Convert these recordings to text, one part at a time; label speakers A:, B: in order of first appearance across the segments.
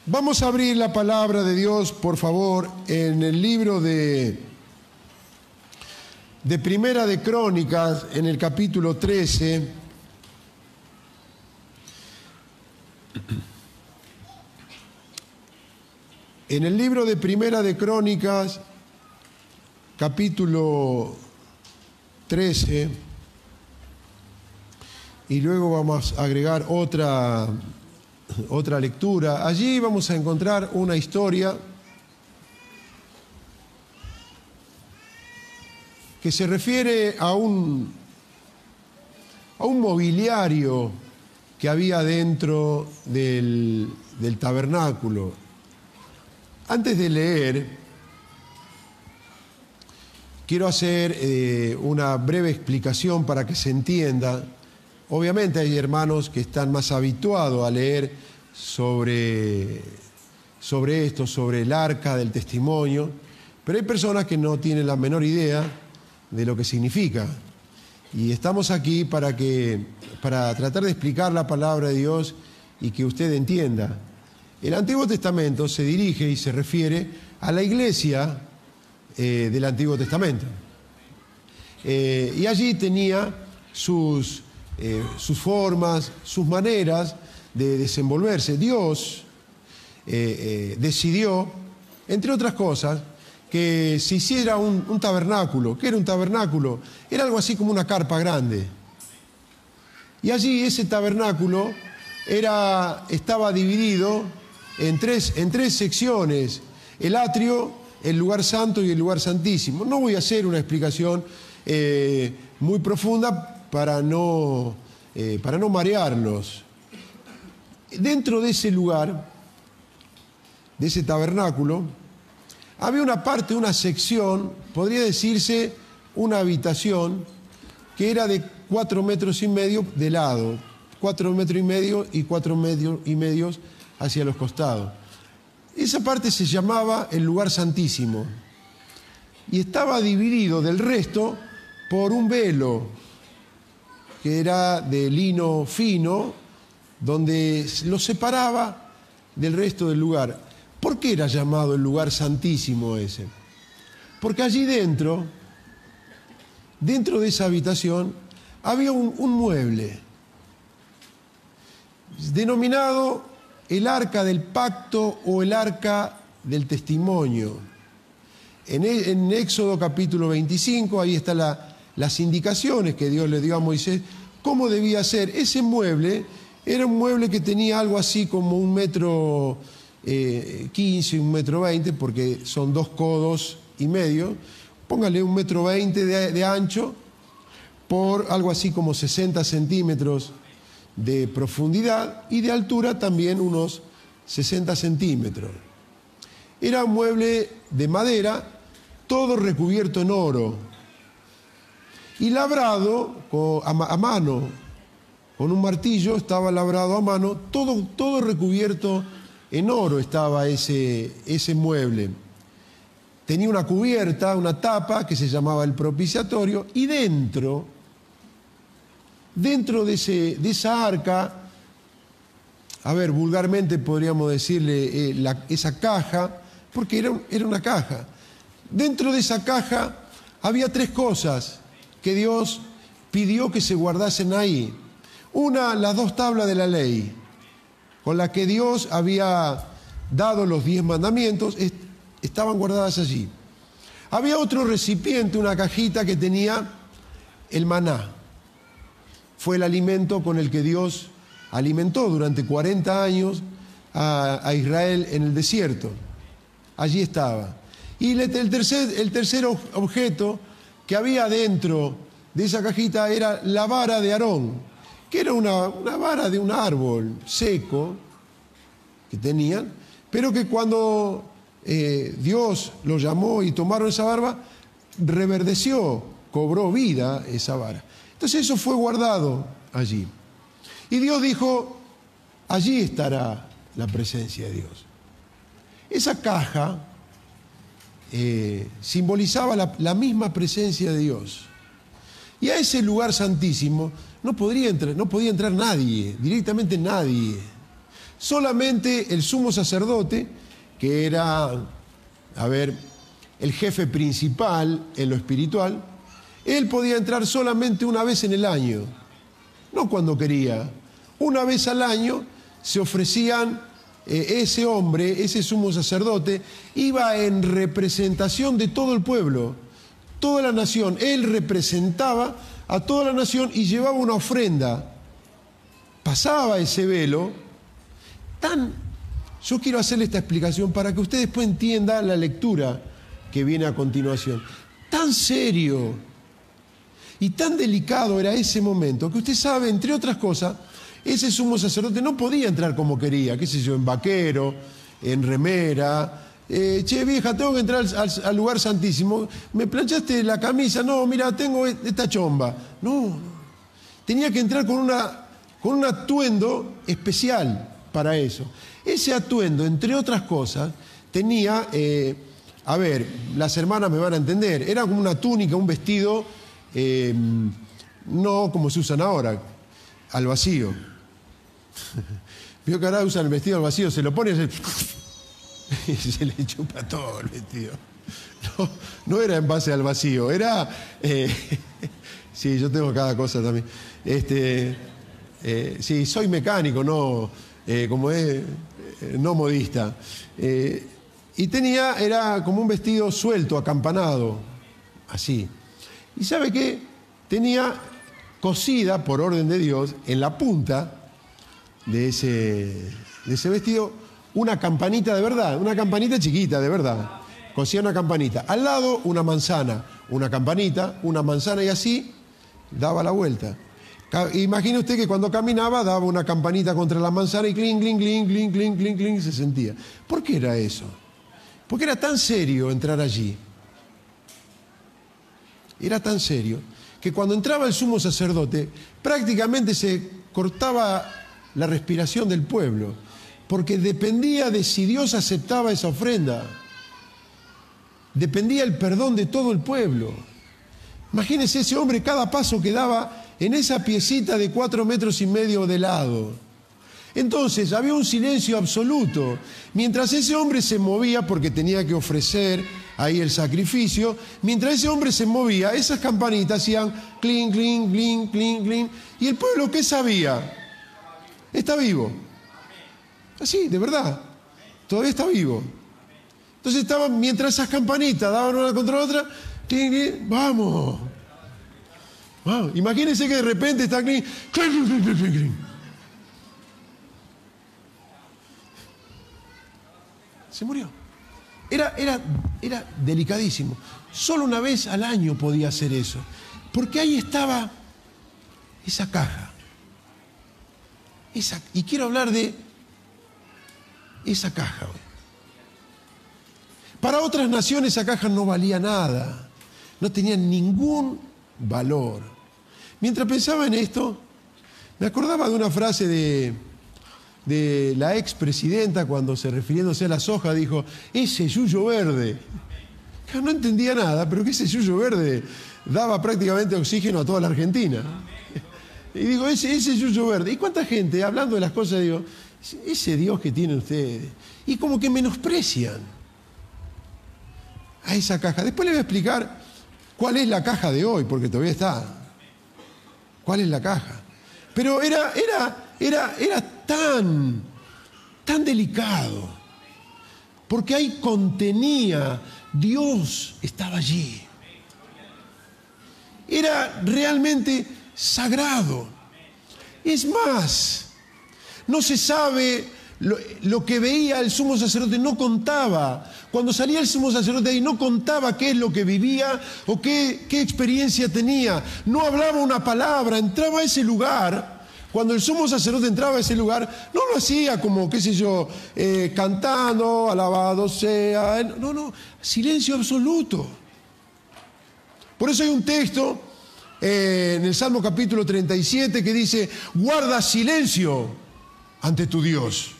A: Vamos a abrir la palabra de Dios, por favor, en el libro de Primera de Crónicas, en el capítulo 13. En el libro de Primera de Crónicas, capítulo 13, y luego vamos a agregar otra lectura. Allí vamos a encontrar una historia que se refiere a un mobiliario que había dentro del tabernáculo. Antes de leer, quiero hacer una breve explicación para que se entienda. Obviamente hay hermanos que están más habituados a leer sobre esto, sobre el arca del testimonio, pero hay personas que no tienen la menor idea de lo que significa. Y estamos aquí para tratar de explicar la palabra de Dios y que usted entienda. El Antiguo Testamento se dirige y se refiere a la iglesia del Antiguo Testamento. Y allí tenía sus formas, sus maneras de desenvolverse. Dios decidió, entre otras cosas, que se hiciera un tabernáculo. ¿Qué era un tabernáculo? Era algo así como una carpa grande. Y allí ese tabernáculo estaba dividido en tres secciones: el atrio, el lugar santo y el lugar santísimo. No voy a hacer una explicación muy profunda para no marearlos. Dentro de ese lugar, de ese tabernáculo, había una parte, una sección, podría decirse una habitación, que era de 4,5 metros de lado, 4,5 metros y 4,5 metros hacia los costados. Esa parte se llamaba el lugar santísimo y estaba dividido del resto por un velo que era de lino fino, donde lo separaba del resto del lugar. ¿Por qué era llamado el lugar santísimo ese? Porque allí dentro de esa habitación, había un mueble denominado el arca del pacto o el arca del testimonio. En Éxodo capítulo 25, ahí están las indicaciones que Dios le dio a Moisés, cómo debía ser. Ese mueble era un mueble que tenía algo así como 1,15 metros, 1,20 metros, porque son 2,5 codos. Póngale 1,20 metros de ancho por algo así como 60 centímetros de profundidad y de altura también unos 60 centímetros. Era un mueble de madera, todo recubierto en oro y labrado a mano, con un martillo estaba labrado a mano, todo recubierto en oro estaba ese mueble. Tenía una cubierta, una tapa que se llamaba el propiciatorio, y dentro de esa arca, vulgarmente podríamos decirle esa caja, porque era una caja. Dentro de esa caja había 3 cosas que Dios pidió que se guardasen ahí. Una, las 2 tablas de la ley, con las que Dios había dado los 10 mandamientos, estaban guardadas allí. Había otro recipiente, una cajita que tenía el maná. Fue el alimento con el que Dios alimentó durante 40 años a Israel en el desierto. Allí estaba. Y el tercer objeto que había dentro de esa cajita era la vara de Aarón, que era una vara de un árbol seco que tenían, pero que cuando Dios lo llamó y tomaron esa vara, reverdeció, cobró vida esa vara. Entonces eso fue guardado allí. Y Dios dijo, allí estará la presencia de Dios. Esa caja simbolizaba la misma presencia de Dios. Y a ese lugar santísimo no podía entrar nadie, directamente nadie. Solamente el sumo sacerdote, que era, el jefe principal en lo espiritual, él podía entrar solamente una vez en el año, no cuando quería. Una vez al año se ofrecían, ese hombre, ese sumo sacerdote, iba en representación de todo el pueblo, toda la nación. Él representaba a toda la nación y llevaba una ofrenda. Pasaba ese velo. Yo quiero hacerle esta explicación para que usted después entienda la lectura que viene a continuación. Tan serio y tan delicado era ese momento que usted sabe, entre otras cosas, ese sumo sacerdote no podía entrar como quería, qué sé yo, en vaquero, en remera. Che, vieja, tengo que entrar al lugar santísimo. ¿Me planchaste la camisa? No, mira, tengo esta chomba. No. Tenía que entrar con un atuendo especial para eso. Ese atuendo, entre otras cosas, tenía, las hermanas me van a entender, era como una túnica, un vestido, no como se usan ahora, al vacío. Vio que ahora usan el vestido al vacío, se lo pone y se le chupa todo el vestido. No era en base al vacío, era... sí, yo tengo cada cosa también. Sí, soy mecánico, no, no modista. Y era como un vestido suelto, acampanado, así. ¿Y sabe qué? Tenía cosida, por orden de Dios, en la punta de ese vestido, una campanita de verdad, una campanita chiquita de verdad. Cosía una campanita. Al lado, una manzana, una campanita, una manzana, y así daba la vuelta. Imagine usted que cuando caminaba daba una campanita contra la manzana y clink, clink, clink, clink, clink, clink, clink, se sentía. ¿Por qué era eso? Porque era tan serio entrar allí. Era tan serio que cuando entraba el sumo sacerdote prácticamente se cortaba la respiración del pueblo, porque dependía de si Dios aceptaba esa ofrenda. Dependía el perdón de todo el pueblo. Imagínense ese hombre, cada paso que daba en esa piecita de 4,5 metros de lado. Entonces había un silencio absoluto. Mientras ese hombre se movía, porque tenía que ofrecer ahí el sacrificio, mientras ese hombre se movía, esas campanitas hacían clink, clink, clink, clink, clink. ¿Y el pueblo qué sabía? Está vivo. Así, de verdad. Todavía está vivo. Entonces estaban, mientras esas campanitas daban una contra la otra, clink, clink, vamos. Wow. Imagínense que de repente está clink, clink, clink, clink, clink, clink. Se murió. Era delicadísimo. Solo una vez al año podía hacer eso. Porque ahí estaba esa caja. Y quiero hablar de esa caja hoy. Para otras naciones esa caja no valía nada. No tenía ningún valor. Mientras pensaba en esto, me acordaba de una frase de la expresidenta cuando, refiriéndose a la soja, dijo: ese yuyo verde. No entendía nada, pero que ese yuyo verde daba prácticamente oxígeno a toda la Argentina. Y digo, ese yuyo verde. ¿Y cuánta gente, hablando de las cosas, digo, ese Dios que tienen ustedes? Y como que menosprecian a esa caja. Después les voy a explicar cuál es la caja de hoy, porque todavía está. ¿Cuál es la caja? Pero era tan delicado, porque ahí contenía, Dios estaba allí. Era realmente sagrado. Es más, no se sabe lo que veía el sumo sacerdote, no contaba. Cuando salía el sumo sacerdote ahí no contaba qué es lo que vivía o qué experiencia tenía. No hablaba una palabra, entraba a ese lugar. Cuando el sumo sacerdote entraba a ese lugar, no lo hacía como, qué sé yo, cantando, alabado sea. No, silencio absoluto. Por eso hay un texto en el Salmo capítulo 37 que dice: guarda silencio ante tu Dios.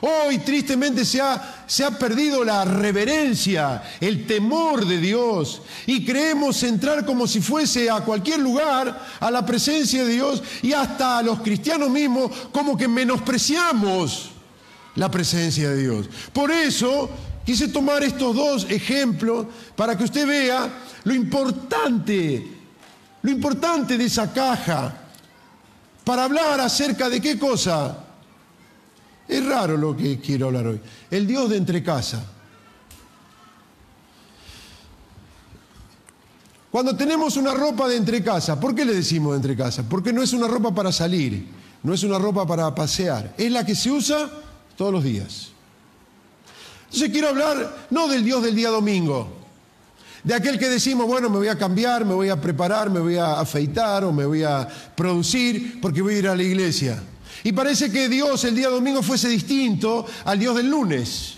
A: Hoy tristemente se ha perdido la reverencia, el temor de Dios, y creemos entrar como si fuese a cualquier lugar, a la presencia de Dios, y hasta a los cristianos mismos como que menospreciamos la presencia de Dios. Por eso quise tomar estos dos ejemplos para que usted vea lo importante de esa caja, para hablar acerca de qué cosa. Es raro lo que quiero hablar hoy. El Dios de entrecasa. Cuando tenemos una ropa de entrecasa, ¿por qué le decimos de entrecasa? Porque no es una ropa para salir, no es una ropa para pasear, es la que se usa todos los días. Entonces quiero hablar no del Dios del día domingo, de aquel que decimos, bueno, me voy a cambiar, me voy a preparar, me voy a afeitar o me voy a producir porque voy a ir a la iglesia. Y parece que Dios el día domingo fuese distinto al Dios del lunes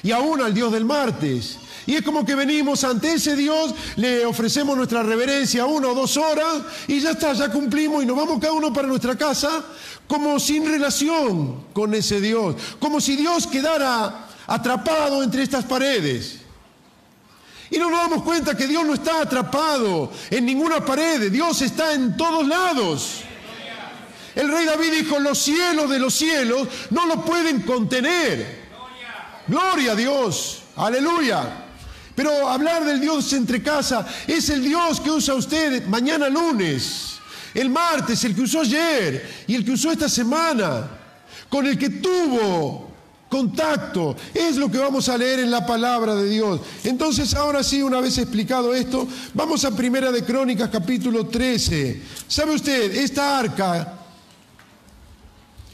A: y aún al Dios del martes. Y es como que venimos ante ese Dios, le ofrecemos nuestra reverencia 1 o 2 horas y ya está, ya cumplimos y nos vamos cada uno para nuestra casa como sin relación con ese Dios, como si Dios quedara atrapado entre estas paredes. Y no nos damos cuenta que Dios no está atrapado en ninguna pared, Dios está en todos lados. El rey David dijo, los cielos de los cielos no lo pueden contener. Gloria a Dios, aleluya. Pero hablar del Dios entre casa es el Dios que usa usted mañana lunes, el martes, el que usó ayer y el que usó esta semana, con el que tuvo contacto. Es lo que vamos a leer en la palabra de Dios. Entonces, ahora sí, una vez explicado esto, vamos a Primera de Crónicas, capítulo 13. ¿Sabe usted? Esta arca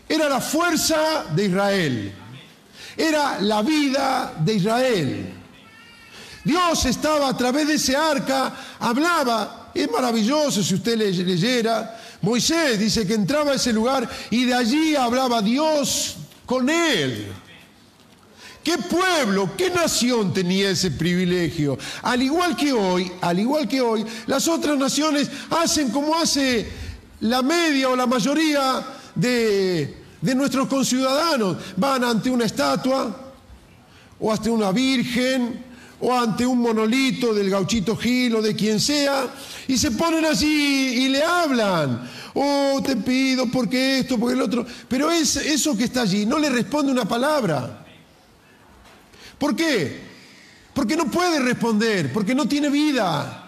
A: era la fuerza de Israel. Era la vida de Israel. Dios estaba a través de ese arca, hablaba. Es maravilloso si usted leyera. Moisés dice que entraba a ese lugar y de allí hablaba Dios con él. ¿Qué pueblo, qué nación tenía ese privilegio? Al igual que hoy, las otras naciones hacen como hace la media o la mayoría de nuestros conciudadanos. Van ante una estatua o ante una virgen o ante un monolito del Gauchito Gil o de quien sea y se ponen allí y le hablan. Oh, te pido porque esto, porque el otro. Pero eso que está allí no le responde una palabra. ¿Por qué? Porque no puede responder, porque no tiene vida.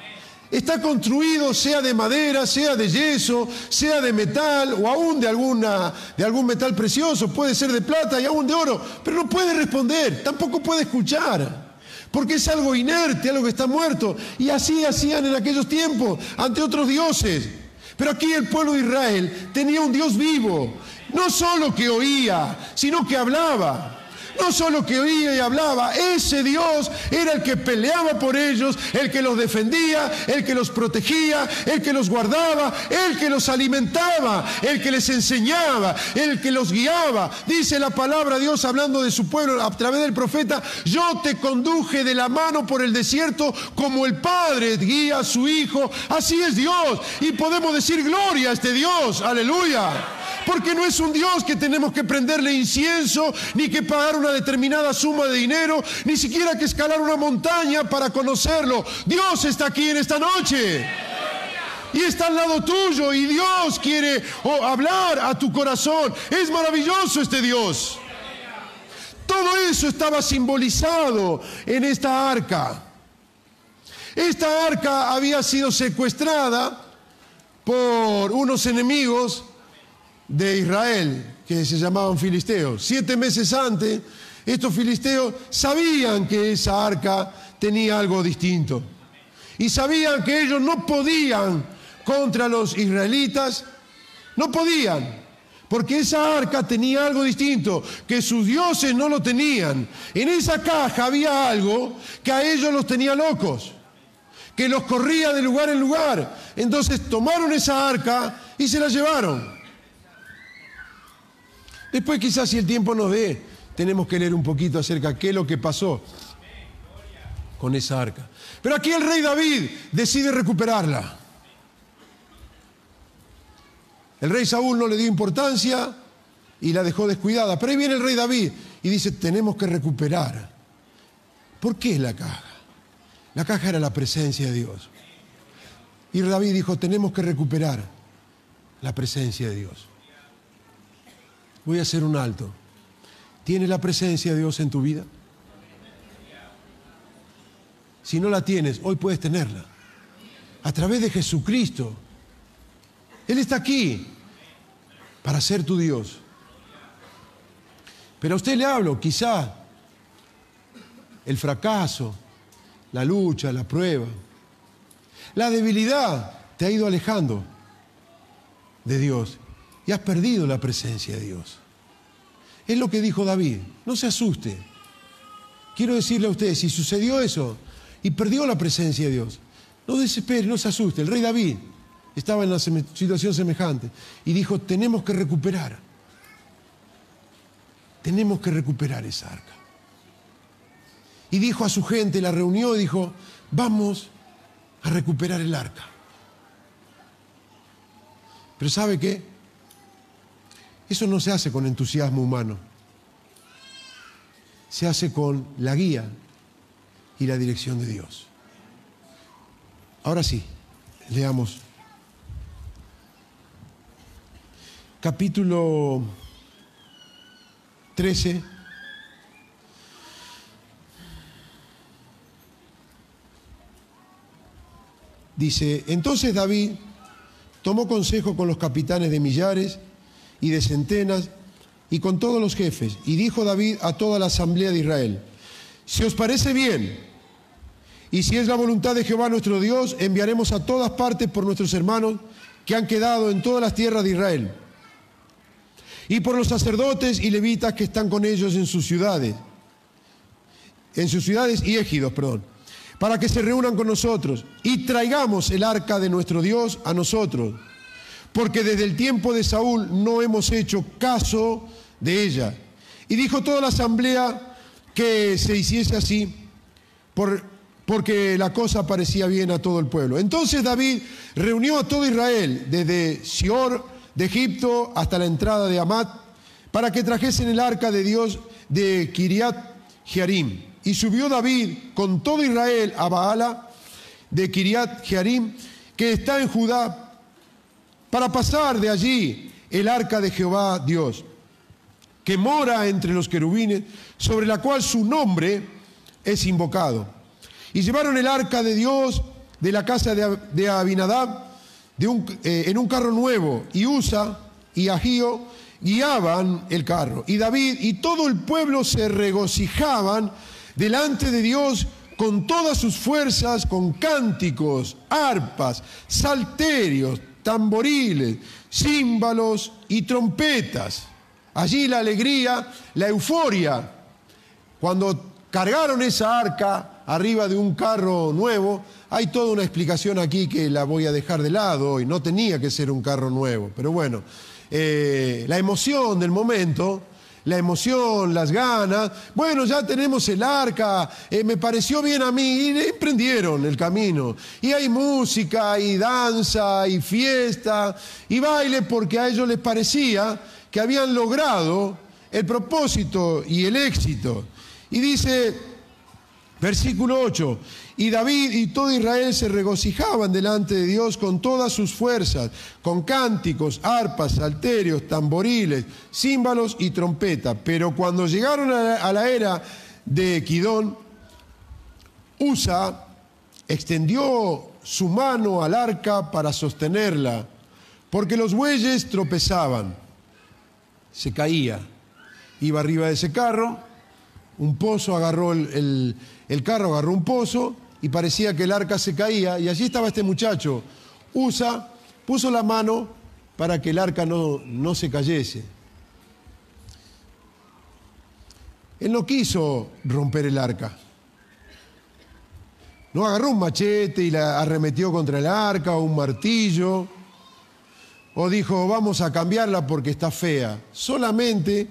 A: Está construido sea de madera, sea de yeso, sea de metal o aún de algún metal precioso, puede ser de plata y aún de oro, pero no puede responder, tampoco puede escuchar, porque es algo inerte, algo que está muerto. Y así hacían en aquellos tiempos ante otros dioses. Pero aquí el pueblo de Israel tenía un Dios vivo, no solo que oía, sino que hablaba. No solo que oía y hablaba, ese Dios era el que peleaba por ellos, el que los defendía, el que los protegía, el que los guardaba, el que los alimentaba, el que les enseñaba, el que los guiaba. Dice la palabra de Dios hablando de su pueblo a través del profeta: yo te conduje de la mano por el desierto como el padre guía a su hijo. Así es Dios, y podemos decir gloria a este Dios, aleluya. Porque no es un Dios que tenemos que prenderle incienso, ni que pagar una determinada suma de dinero, ni siquiera que escalar una montaña para conocerlo. Dios está aquí en esta noche. Y está al lado tuyo y Dios quiere hablar a tu corazón. Es maravilloso este Dios. Todo eso estaba simbolizado en esta arca. Esta arca había sido secuestrada por unos enemigos de Israel, que se llamaban filisteos. 7 meses antes, estos filisteos sabían que esa arca tenía algo distinto. Y sabían que ellos no podían contra los israelitas, no podían, porque esa arca tenía algo distinto, que sus dioses no lo tenían. En esa caja había algo que a ellos los tenía locos, que los corría de lugar en lugar. Entonces tomaron esa arca y se la llevaron. Después, quizás, si el tiempo nos dé, tenemos que leer un poquito acerca de qué es lo que pasó con esa arca. Pero aquí el rey David decide recuperarla. El rey Saúl no le dio importancia, y la dejó descuidada. Pero ahí viene el rey David y dice, tenemos que recuperar. ¿Por qué la caja? La caja era la presencia de Dios. Y David dijo, tenemos que recuperar la presencia de Dios. Voy a hacer un alto. ¿Tienes la presencia de Dios en tu vida? Si no la tienes, hoy puedes tenerla. A través de Jesucristo. Él está aquí para ser tu Dios. Pero a usted le hablo, quizá el fracaso, la lucha, la prueba, la debilidad te ha ido alejando de Dios y has perdido la presencia de Dios. Es lo que dijo David, no se asuste. Quiero decirle a usted, si sucedió eso y perdió la presencia de Dios, no desespere, no se asuste. El rey David estaba en una situación semejante y dijo, tenemos que recuperar esa arca. Y dijo a su gente, la reunió y dijo, vamos a recuperar el arca. Pero ¿sabe qué? Eso no se hace con entusiasmo humano. Se hace con la guía y la dirección de Dios. Ahora sí, leamos. Capítulo 13. Dice, entonces David tomó consejo con los capitanes de millares y de centenas y con todos los jefes. Y dijo David a toda la asamblea de Israel, si os parece bien, y si es la voluntad de Jehová nuestro Dios, enviaremos a todas partes por nuestros hermanos que han quedado en todas las tierras de Israel, y por los sacerdotes y levitas que están con ellos en sus ciudades y ejidos, para que se reúnan con nosotros y traigamos el arca de nuestro Dios a nosotros, porque desde el tiempo de Saúl no hemos hecho caso de ella. Y dijo toda la asamblea que se hiciese así, porque la cosa parecía bien a todo el pueblo. Entonces David reunió a todo Israel, desde Sior de Egipto hasta la entrada de Hamat, para que trajesen el arca de Dios de Kiriat Jearim. Y subió David con todo Israel a Baala de Kiriat Jearim, que está en Judá, para pasar de allí el arca de Jehová Dios, que mora entre los querubines, sobre la cual su nombre es invocado. Y llevaron el arca de Dios de la casa de Abinadab en un carro nuevo, y Usa y Ahío guiaban el carro. Y David y todo el pueblo se regocijaban delante de Dios con todas sus fuerzas, con cánticos, arpas, salterios, tamboriles, címbalos y trompetas. Allí la alegría, la euforia, cuando cargaron esa arca arriba de un carro nuevo. Hay toda una explicación aquí que la voy a dejar de lado hoy. No tenía que ser un carro nuevo, pero bueno, la emoción del momento, la emoción, las ganas. Bueno, ya tenemos el arca, me pareció bien a mí, y emprendieron el camino. Y hay música, y danza, y fiesta, y baile, porque a ellos les parecía que habían logrado el propósito y el éxito. Y dice, versículo 8, y David y todo Israel se regocijaban delante de Dios con todas sus fuerzas, con cánticos, arpas, salterios, tamboriles, címbalos y trompeta. Pero cuando llegaron a la era de Kidón, Usa extendió su mano al arca para sostenerla, porque los bueyes tropezaban. Se caía. Iba arriba de ese carro, un pozo agarró el carro, agarró un pozo y parecía que el arca se caía, y allí estaba este muchacho. Usa puso la mano para que el arca no se cayese. Él no quiso romper el arca. No agarró un machete y la arremetió contra el arca o un martillo, o dijo vamos a cambiarla porque está fea. Solamente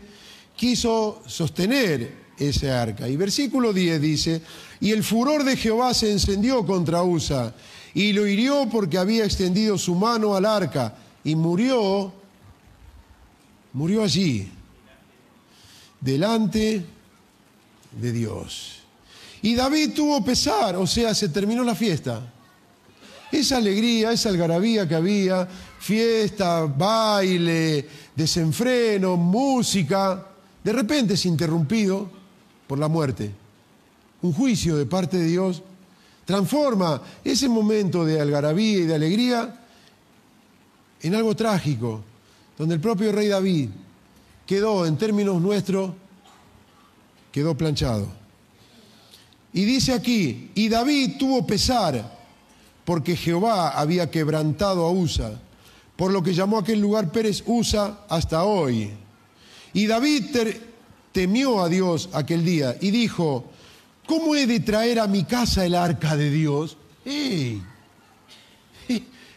A: quiso sostener ese arca. Y versículo 10 dice, y el furor de Jehová se encendió contra Usa y lo hirió porque había extendido su mano al arca y murió Murió allí, delante de Dios. Y David tuvo pesar, o sea, se terminó la fiesta. Esa alegría, esa algarabía que había, fiesta, baile, desenfreno, música, de repente es interrumpido por la muerte. Un juicio de parte de Dios transforma ese momento de algarabía y de alegría en algo trágico, donde el propio rey David quedó, en términos nuestros, quedó planchado. Y dice aquí, y David tuvo pesar porque Jehová había quebrantado a Usa, por lo que llamó a aquel lugar Pérez Usa hasta hoy. Y David temió a Dios aquel día y dijo, ¿cómo he de traer a mi casa el arca de Dios?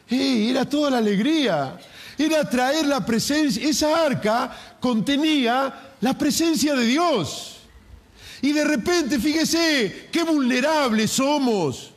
A: Era toda la alegría. Era traer la presencia. Esa arca contenía la presencia de Dios. Y de repente, fíjese, qué vulnerables somos.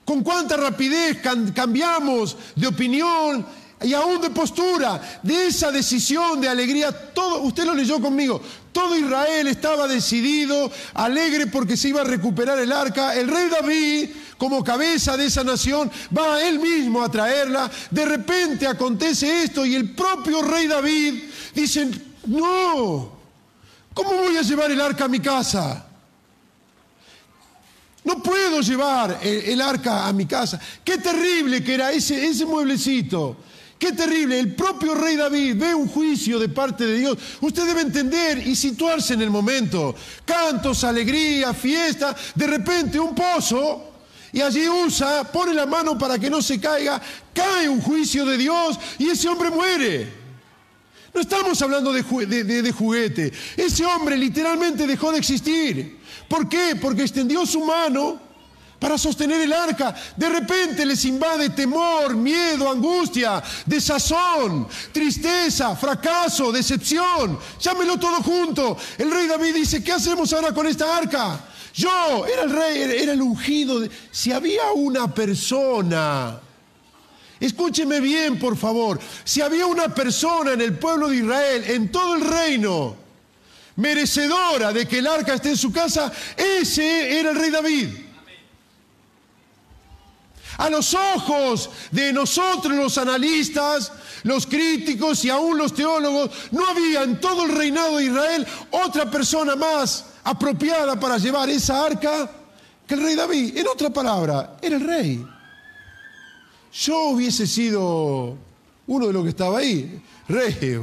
A: Con cuánta rapidez cambiamos de opinión y aún de postura, de esa decisión de alegría. Todo, usted lo leyó conmigo, todo Israel estaba decidido, alegre porque se iba a recuperar el arca. El rey David, como cabeza de esa nación, va él mismo a traerla. De repente acontece esto y el propio rey David dice, no, ¿cómo voy a llevar el arca a mi casa? No puedo llevar el arca a mi casa. Qué terrible que era ese mueblecito. Qué terrible. El propio rey David ve un juicio de parte de Dios. Usted debe entender y situarse en el momento. Cantos, alegría, fiesta. De repente un pozo. Y allí Usa pone la mano para que no se caiga. Cae un juicio de Dios y ese hombre muere. No estamos hablando de juguete. Ese hombre literalmente dejó de existir. ¿Por qué? Porque extendió su mano para sostener el arca. De repente les invade temor, miedo, angustia, desazón, tristeza, fracaso, decepción. Llámelo todo junto. El rey David dice, ¿qué hacemos ahora con esta arca? Yo, era el rey, era el ungido. Si había una persona, escúcheme bien por favor, si había una persona en el pueblo de Israel, en todo el reino, merecedora de que el arca esté en su casa, ese era el rey David. A los ojos de nosotros los analistas, los críticos y aún los teólogos, no había en todo el reinado de Israel otra persona más apropiada para llevar esa arca que el rey David. En otra palabra, era el rey. Yo hubiese sido uno de los que estaba ahí. Rey,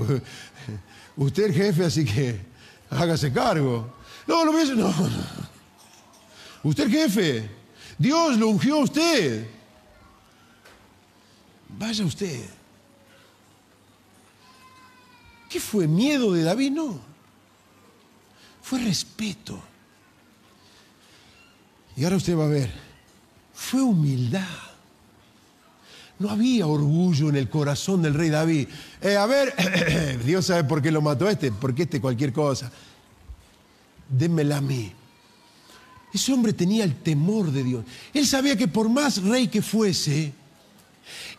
A: usted es el jefe, así que hágase cargo. No. Usted es jefe. Dios lo ungió a usted. Vaya usted. ¿Qué fue? ¿Miedo de David? No. Fue respeto. Y ahora usted va a ver. Fue humildad. No había orgullo en el corazón del rey David. Dios sabe por qué lo mató porque cualquier cosa. Démela a mí. Ese hombre tenía el temor de Dios. Él sabía que por más rey que fuese,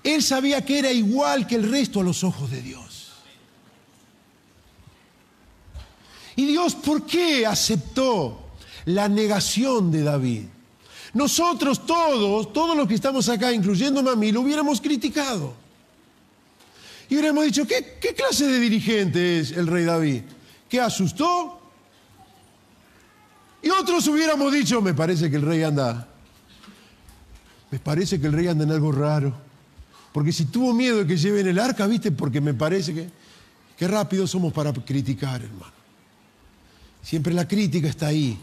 A: él sabía que era igual que el resto a los ojos de Dios. Y Dios, ¿por qué aceptó la negación de David? Nosotros todos los que estamos acá, incluyéndome a mí, lo hubiéramos criticado. Y hubiéramos dicho, ¿qué clase de dirigente es el rey David? ¿Qué asustó? Y otros hubiéramos dicho, me parece que el rey anda en algo raro. Porque si tuvo miedo de que lleven el arca, ¿viste? Porque me parece que rápido somos para criticar, hermano. Siempre la crítica está ahí,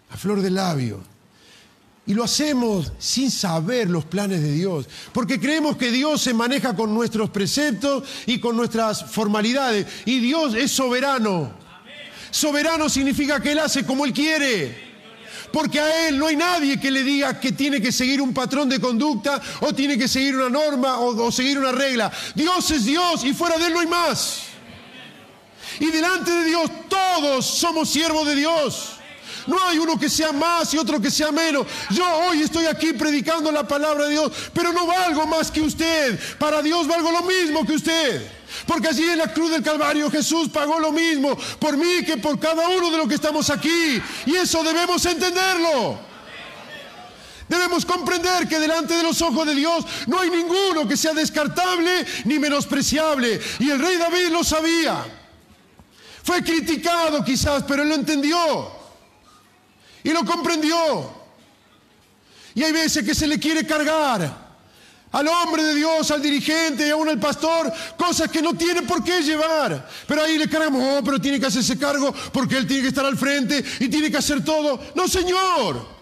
A: a flor de labio. Y lo hacemos sin saber los planes de Dios, porque creemos que Dios se maneja con nuestros preceptos y con nuestras formalidades. Y Dios es soberano. Soberano significa que Él hace como Él quiere, porque a Él no hay nadie que le diga que tiene que seguir un patrón de conducta o tiene que seguir una norma o seguir una regla. Dios es Dios y fuera de Él no hay más. Y delante de Dios todos somos siervos de Dios. No hay uno que sea más y otro que sea menos. Yo hoy estoy aquí predicando la palabra de Dios, pero no valgo más que usted. Para Dios valgo lo mismo que usted. Porque allí en la cruz del Calvario Jesús pagó lo mismo por mí que por cada uno de los que estamos aquí. Y eso debemos entenderlo. Debemos comprender que delante de los ojos de Dios no hay ninguno que sea descartable ni menospreciable. Y el rey David lo sabía. Fue criticado quizás, pero él lo entendió. Y lo comprendió. Y hay veces que se le quiere cargar al hombre de Dios, al dirigente y aún al pastor, cosas que no tiene por qué llevar. Pero ahí le cargamos, oh, pero tiene que hacerse cargo porque él tiene que estar al frente y tiene que hacer todo. No, Señor.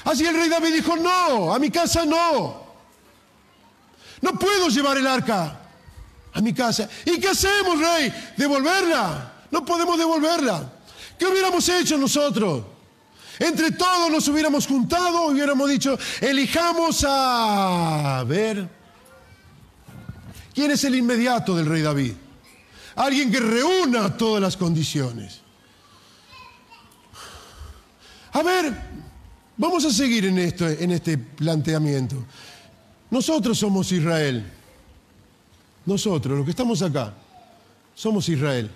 A: Así el rey David dijo, no, a mi casa no. No puedo llevar el arca a mi casa. ¿Y qué hacemos, rey? ¿Devolverla? No podemos devolverla. ¿Qué hubiéramos hecho nosotros? Entre todos nos hubiéramos juntado y hubiéramos dicho, elijamos a ver. ¿Quién es el inmediato del rey David? Alguien que reúna todas las condiciones. A ver, vamos a seguir en este planteamiento. Nosotros somos Israel. Nosotros, los que estamos acá, somos Israel.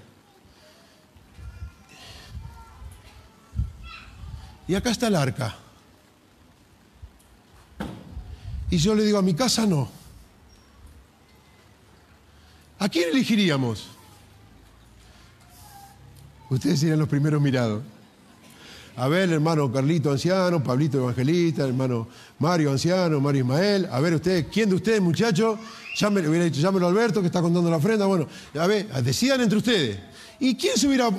A: Y acá está el arca. Y yo le digo, a mi casa no. ¿A quién elegiríamos? Ustedes serían los primeros mirados. A ver, el hermano Carlito anciano, Pablito evangelista, el hermano Mario anciano, Mario Ismael. A ver ustedes, ¿quién de ustedes, muchachos? Ya me hubiera dicho, llámelo a Alberto, que está contando la ofrenda. Bueno, a ver, decidan entre ustedes. ¿Y quién se hubiera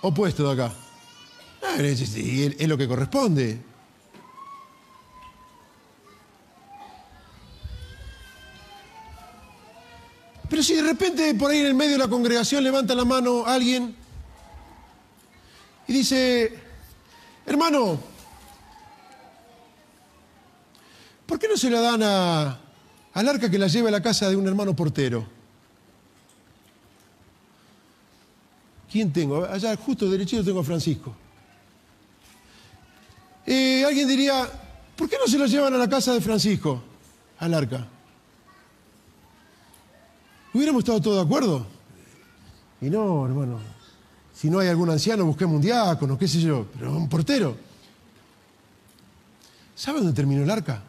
A: opuesto de acá? Es lo que corresponde. Pero si de repente por ahí en el medio de la congregación levanta la mano alguien y dice, hermano, ¿por qué no se la dan al arca que la lleve a la casa de un hermano portero? ¿Quién tengo? Allá justo derechito tengo a Francisco. Alguien diría, ¿por qué no se lo llevan a la casa de Francisco, al arca? ¿Hubiéramos estado todos de acuerdo? Y no, hermano, si no hay algún anciano, busquemos un diácono, qué sé yo, pero un portero. ¿Sabe dónde terminó el arca?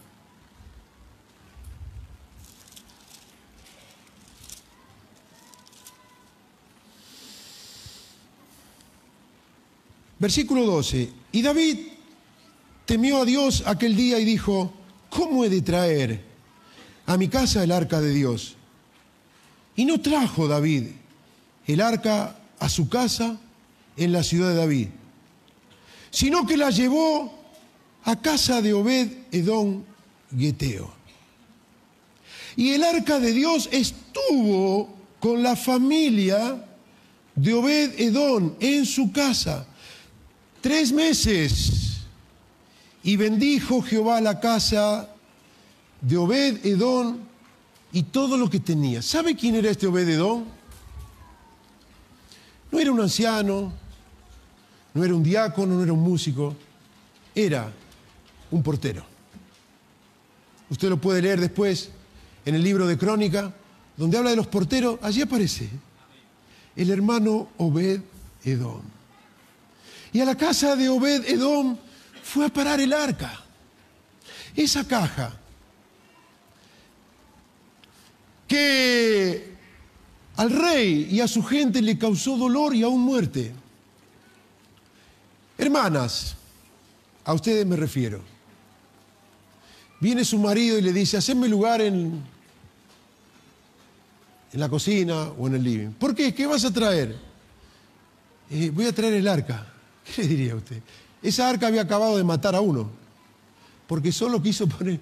A: Versículo 12. Y David temió a Dios aquel día y dijo, ¿cómo he de traer a mi casa el arca de Dios? Y no trajo David el arca a su casa en la ciudad de David, sino que la llevó a casa de Obed-Edom Geteo. Y el arca de Dios estuvo con la familia de Obed-Edom en su casa 3 meses. Y bendijo Jehová la casa de Obed-Edom y todo lo que tenía. ¿Sabe quién era este Obed-Edom? No era un anciano, no era un diácono, no era un músico, era un portero. Usted lo puede leer después en el libro de Crónica, donde habla de los porteros, allí aparece el hermano Obed-Edom. Y a la casa de Obed-Edom fue a parar el arca. Esa caja que al rey y a su gente le causó dolor y aún muerte. Hermanas, a ustedes me refiero. Viene su marido y le dice, hacedme lugar en la cocina o en el living. ¿Por qué? ¿Qué vas a traer? Voy a traer el arca. ¿Qué le diría a usted? Esa arca había acabado de matar a uno, porque solo quiso poner...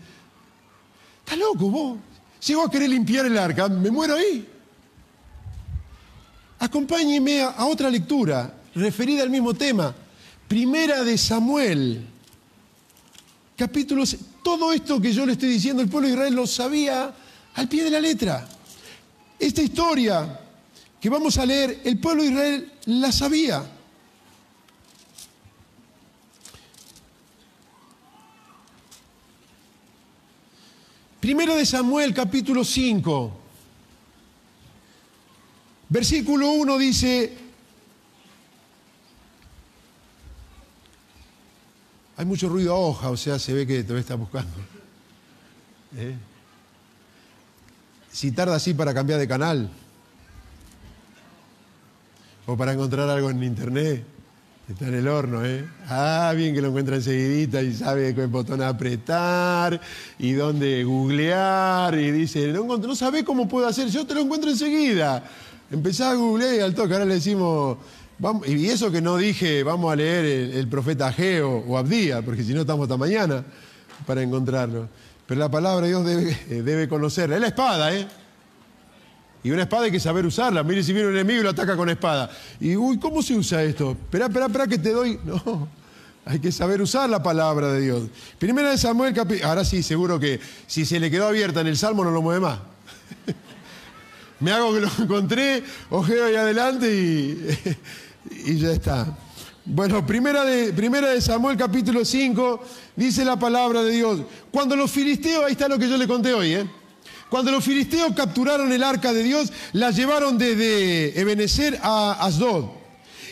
A: ¿Está loco vos? Llego a querer limpiar el arca, me muero ahí. Acompáñeme a otra lectura referida al mismo tema. Primera de Samuel, capítulo... Todo esto que yo le estoy diciendo, el pueblo de Israel lo sabía al pie de la letra. Esta historia que vamos a leer, el pueblo de Israel la sabía. Primera de Samuel, capítulo 5. Versículo 1 dice: hay mucho ruido a hoja, o sea, se ve que todavía está buscando. Si tarda así para cambiar de canal o para encontrar algo en internet, está en el horno, Ah, bien que lo encuentra enseguidita y sabe qué botón apretar y dónde googlear y dice, no sabe cómo puedo hacer, yo te lo encuentro enseguida. Empezá a googlear y al toque, ahora le decimos, vamos, y eso que no dije, vamos a leer el profeta Ageo o Abdías, porque si no estamos hasta mañana para encontrarlo. Pero la palabra de Dios debe conocerla. Es la espada, Y una espada hay que saber usarla. Mire, si viene un enemigo y lo ataca con espada. Y, ¿cómo se usa esto? Espera, que te doy. No, hay que saber usar la palabra de Dios. Primera de Samuel, ahora sí, seguro que si se le quedó abierta en el Salmo no lo mueve más. Me hago que lo encontré, ojeo ahí adelante y ya está. Bueno, primera de Samuel, capítulo 5, dice la palabra de Dios. Cuando los filisteos, ahí está lo que yo le conté hoy, Cuando los filisteos capturaron el arca de Dios, la llevaron desde Ebenezer a Asdod.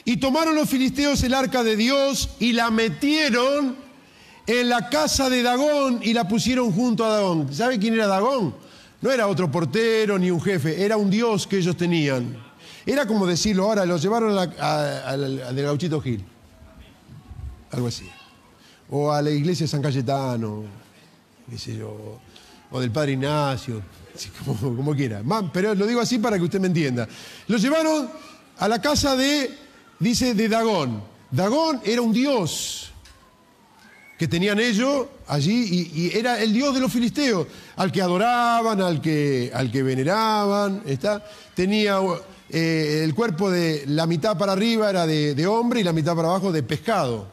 A: Y tomaron los filisteos el arca de Dios y la metieron en la casa de Dagón y la pusieron junto a Dagón. ¿Sabe quién era Dagón? No era otro portero ni un jefe, era un dios que ellos tenían. Era como decirlo ahora, los llevaron al de Gauchito Gil. Algo así. O a la iglesia de San Cayetano, qué sé yo, o del Padre Ignacio, como quiera. Pero lo digo así para que usted me entienda. Los llevaron a la casa de Dagón. Dagón era un dios que tenían ellos allí y era el dios de los filisteos, al que adoraban, al que veneraban. Tenía el cuerpo de la mitad para arriba era de hombre y la mitad para abajo de pescado.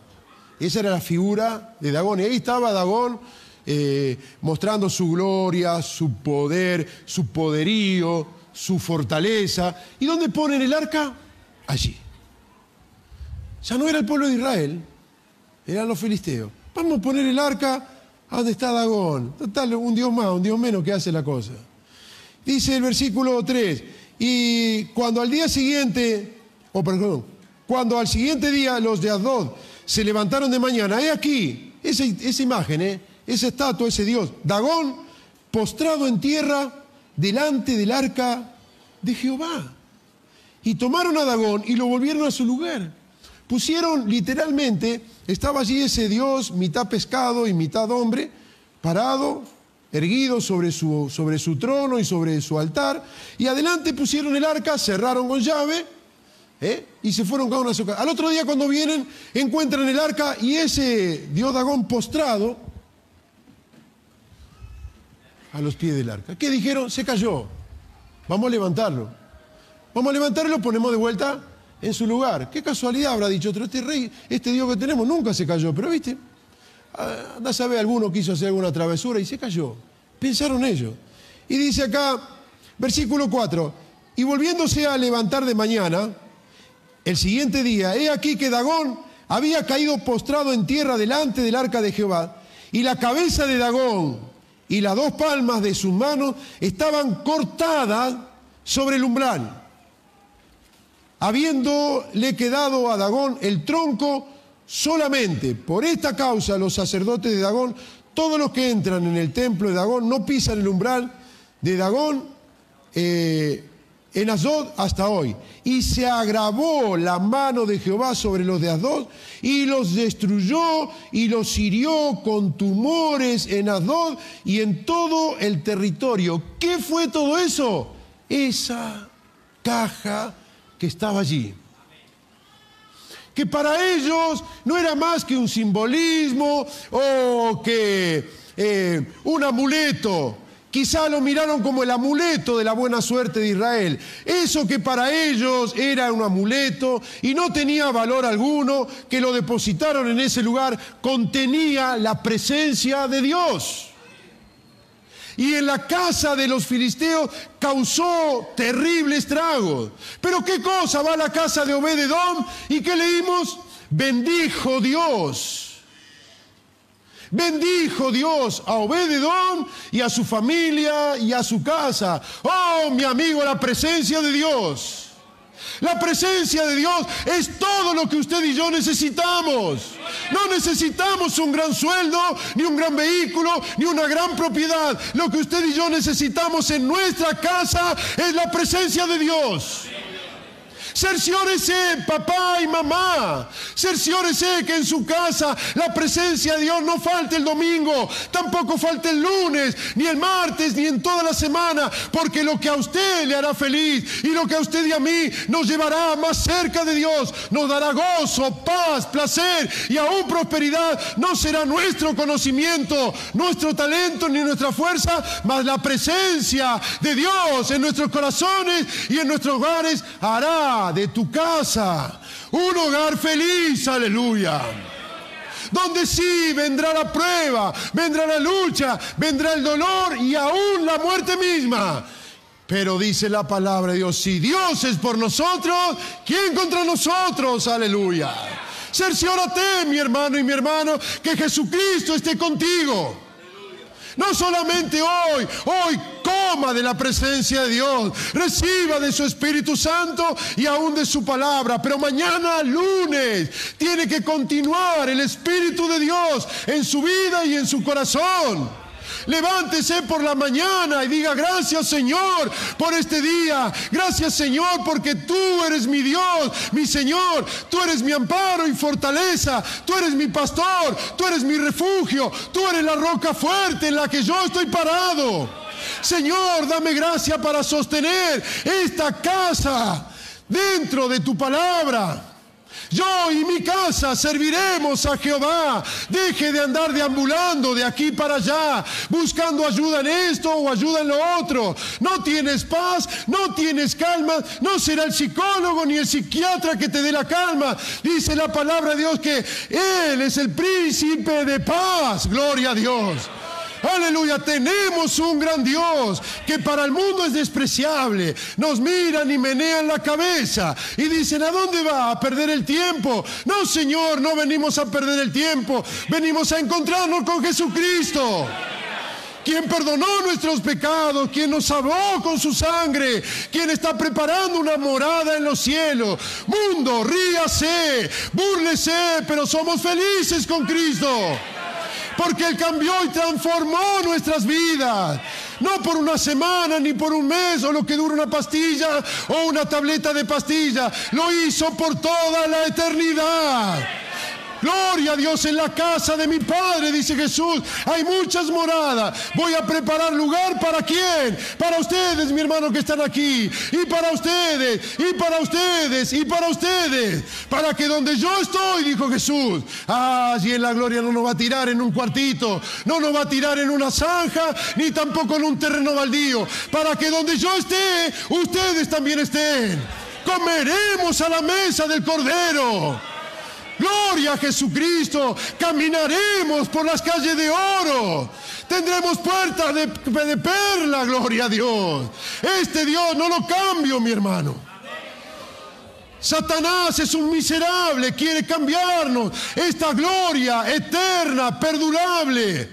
A: Esa era la figura de Dagón. Y ahí estaba Dagón mostrando su gloria, su poder, su poderío, su fortaleza. ¿Y dónde ponen el arca? Allí. Ya no era el pueblo de Israel, eran los filisteos. Vamos a poner el arca a donde está Dagón. Total, un dios más, un dios menos que hace la cosa. Dice el versículo 3, y cuando al siguiente día los de Asdod se levantaron de mañana, he aquí, esa imagen, esa estatua, ese dios, Dagón, postrado en tierra delante del arca de Jehová. Y tomaron a Dagón y lo volvieron a su lugar. Pusieron literalmente, estaba allí ese dios, mitad pescado y mitad hombre, parado, erguido sobre su trono y sobre su altar, y adelante pusieron el arca, cerraron con llave, y se fueron cada uno a su casa. Al otro día cuando vienen, encuentran el arca y ese dios Dagón postrado a los pies del arca. ¿Qué dijeron? Se cayó. Vamos a levantarlo. Vamos a levantarlo y lo ponemos de vuelta en su lugar. Qué casualidad, habrá dicho otro. Este rey, este dios que tenemos nunca se cayó, pero viste, anda a saber, alguno quiso hacer alguna travesura y se cayó. Pensaron ellos. Y dice acá, versículo 4, y volviéndose a levantar de mañana, el siguiente día, he aquí que Dagón había caído postrado en tierra delante del arca de Jehová, y la cabeza de Dagón y las dos palmas de sus manos estaban cortadas sobre el umbral, habiéndole quedado a Dagón el tronco solamente. Por esta causa los sacerdotes de Dagón, todos los que entran en el templo de Dagón, no pisan el umbral de Dagón en Asdod hasta hoy. Y se agravó la mano de Jehová sobre los de Asdod y los destruyó y los hirió con tumores en Asdod y en todo el territorio. ¿Qué fue todo eso? Esa caja que estaba allí, que para ellos no era más que un simbolismo o que un amuleto. Quizá lo miraron como el amuleto de la buena suerte de Israel. Eso que para ellos era un amuleto y no tenía valor alguno, que lo depositaron en ese lugar, contenía la presencia de Dios. Y en la casa de los filisteos causó terribles estragos. Pero qué cosa, va a la casa de Obed-edom y ¿qué leímos? Bendijo Dios. Bendijo Dios a Obed-Edom y a su familia y a su casa. Oh, mi amigo, la presencia de Dios. La presencia de Dios es todo lo que usted y yo necesitamos. No necesitamos un gran sueldo, ni un gran vehículo, ni una gran propiedad. Lo que usted y yo necesitamos en nuestra casa es la presencia de Dios. Cerciórese, papá y mamá, cerciórese que en su casa la presencia de Dios no falte el domingo, tampoco falte el lunes, ni el martes, ni en toda la semana, porque lo que a usted le hará feliz y lo que a usted y a mí nos llevará más cerca de Dios, nos dará gozo, paz, placer y aún prosperidad, no será nuestro conocimiento, nuestro talento ni nuestra fuerza, mas la presencia de Dios en nuestros corazones y en nuestros hogares hará de tu casa un hogar feliz, aleluya, donde sí vendrá la prueba, vendrá la lucha, vendrá el dolor y aún la muerte misma. Pero dice la palabra de Dios, si Dios es por nosotros, ¿quién contra nosotros? Aleluya. Cerciórate, mi hermano y mi hermana, que Jesucristo esté contigo. No solamente hoy coma de la presencia de Dios, reciba de su Espíritu Santo y aún de su palabra, pero mañana lunes tiene que continuar el Espíritu de Dios en su vida y en su corazón. Levántese por la mañana y diga: gracias, Señor, por este día. Gracias, Señor, porque tú eres mi Dios, mi Señor. Tú eres mi amparo y fortaleza. Tú eres mi pastor. Tú eres mi refugio. Tú eres la roca fuerte en la que yo estoy parado. Señor, dame gracia para sostener esta casa dentro de tu palabra. Yo y mi casa serviremos a Jehová. Deje de andar deambulando de aquí para allá, buscando ayuda en esto o ayuda en lo otro. No tienes paz, no tienes calma. No será el psicólogo ni el psiquiatra que te dé la calma. Dice la palabra de Dios que Él es el príncipe de paz. Gloria a Dios. Aleluya, tenemos un gran Dios que para el mundo es despreciable. Nos miran y menean la cabeza y dicen: ¿a dónde va? ¿A perder el tiempo? No, Señor, no venimos a perder el tiempo. Venimos a encontrarnos con Jesucristo, quien perdonó nuestros pecados, quien nos salvó con su sangre, quien está preparando una morada en los cielos. Mundo, ríase, búrlese, pero somos felices con Cristo. Porque Él cambió y transformó nuestras vidas. No por una semana, ni por un mes, o lo que dura una pastilla, o una tableta de pastilla. Lo hizo por toda la eternidad. Gloria a Dios. En la casa de mi Padre, dice Jesús, hay muchas moradas. Voy a preparar lugar ¿para quién? Para ustedes, mi hermano, que están aquí. Y para ustedes, y para ustedes, y para ustedes. Para que donde yo estoy, dijo Jesús, allí en la gloria no nos va a tirar en un cuartito, no nos va a tirar en una zanja, ni tampoco en un terreno baldío. Para que donde yo esté, ustedes también estén. Comeremos a la mesa del Cordero. Gloria a Jesucristo. Caminaremos por las calles de oro. Tendremos puertas de perla. Gloria a Dios. Este Dios no lo cambio, mi hermano. Satanás es un miserable. Quiere cambiarnos esta gloria eterna, perdurable,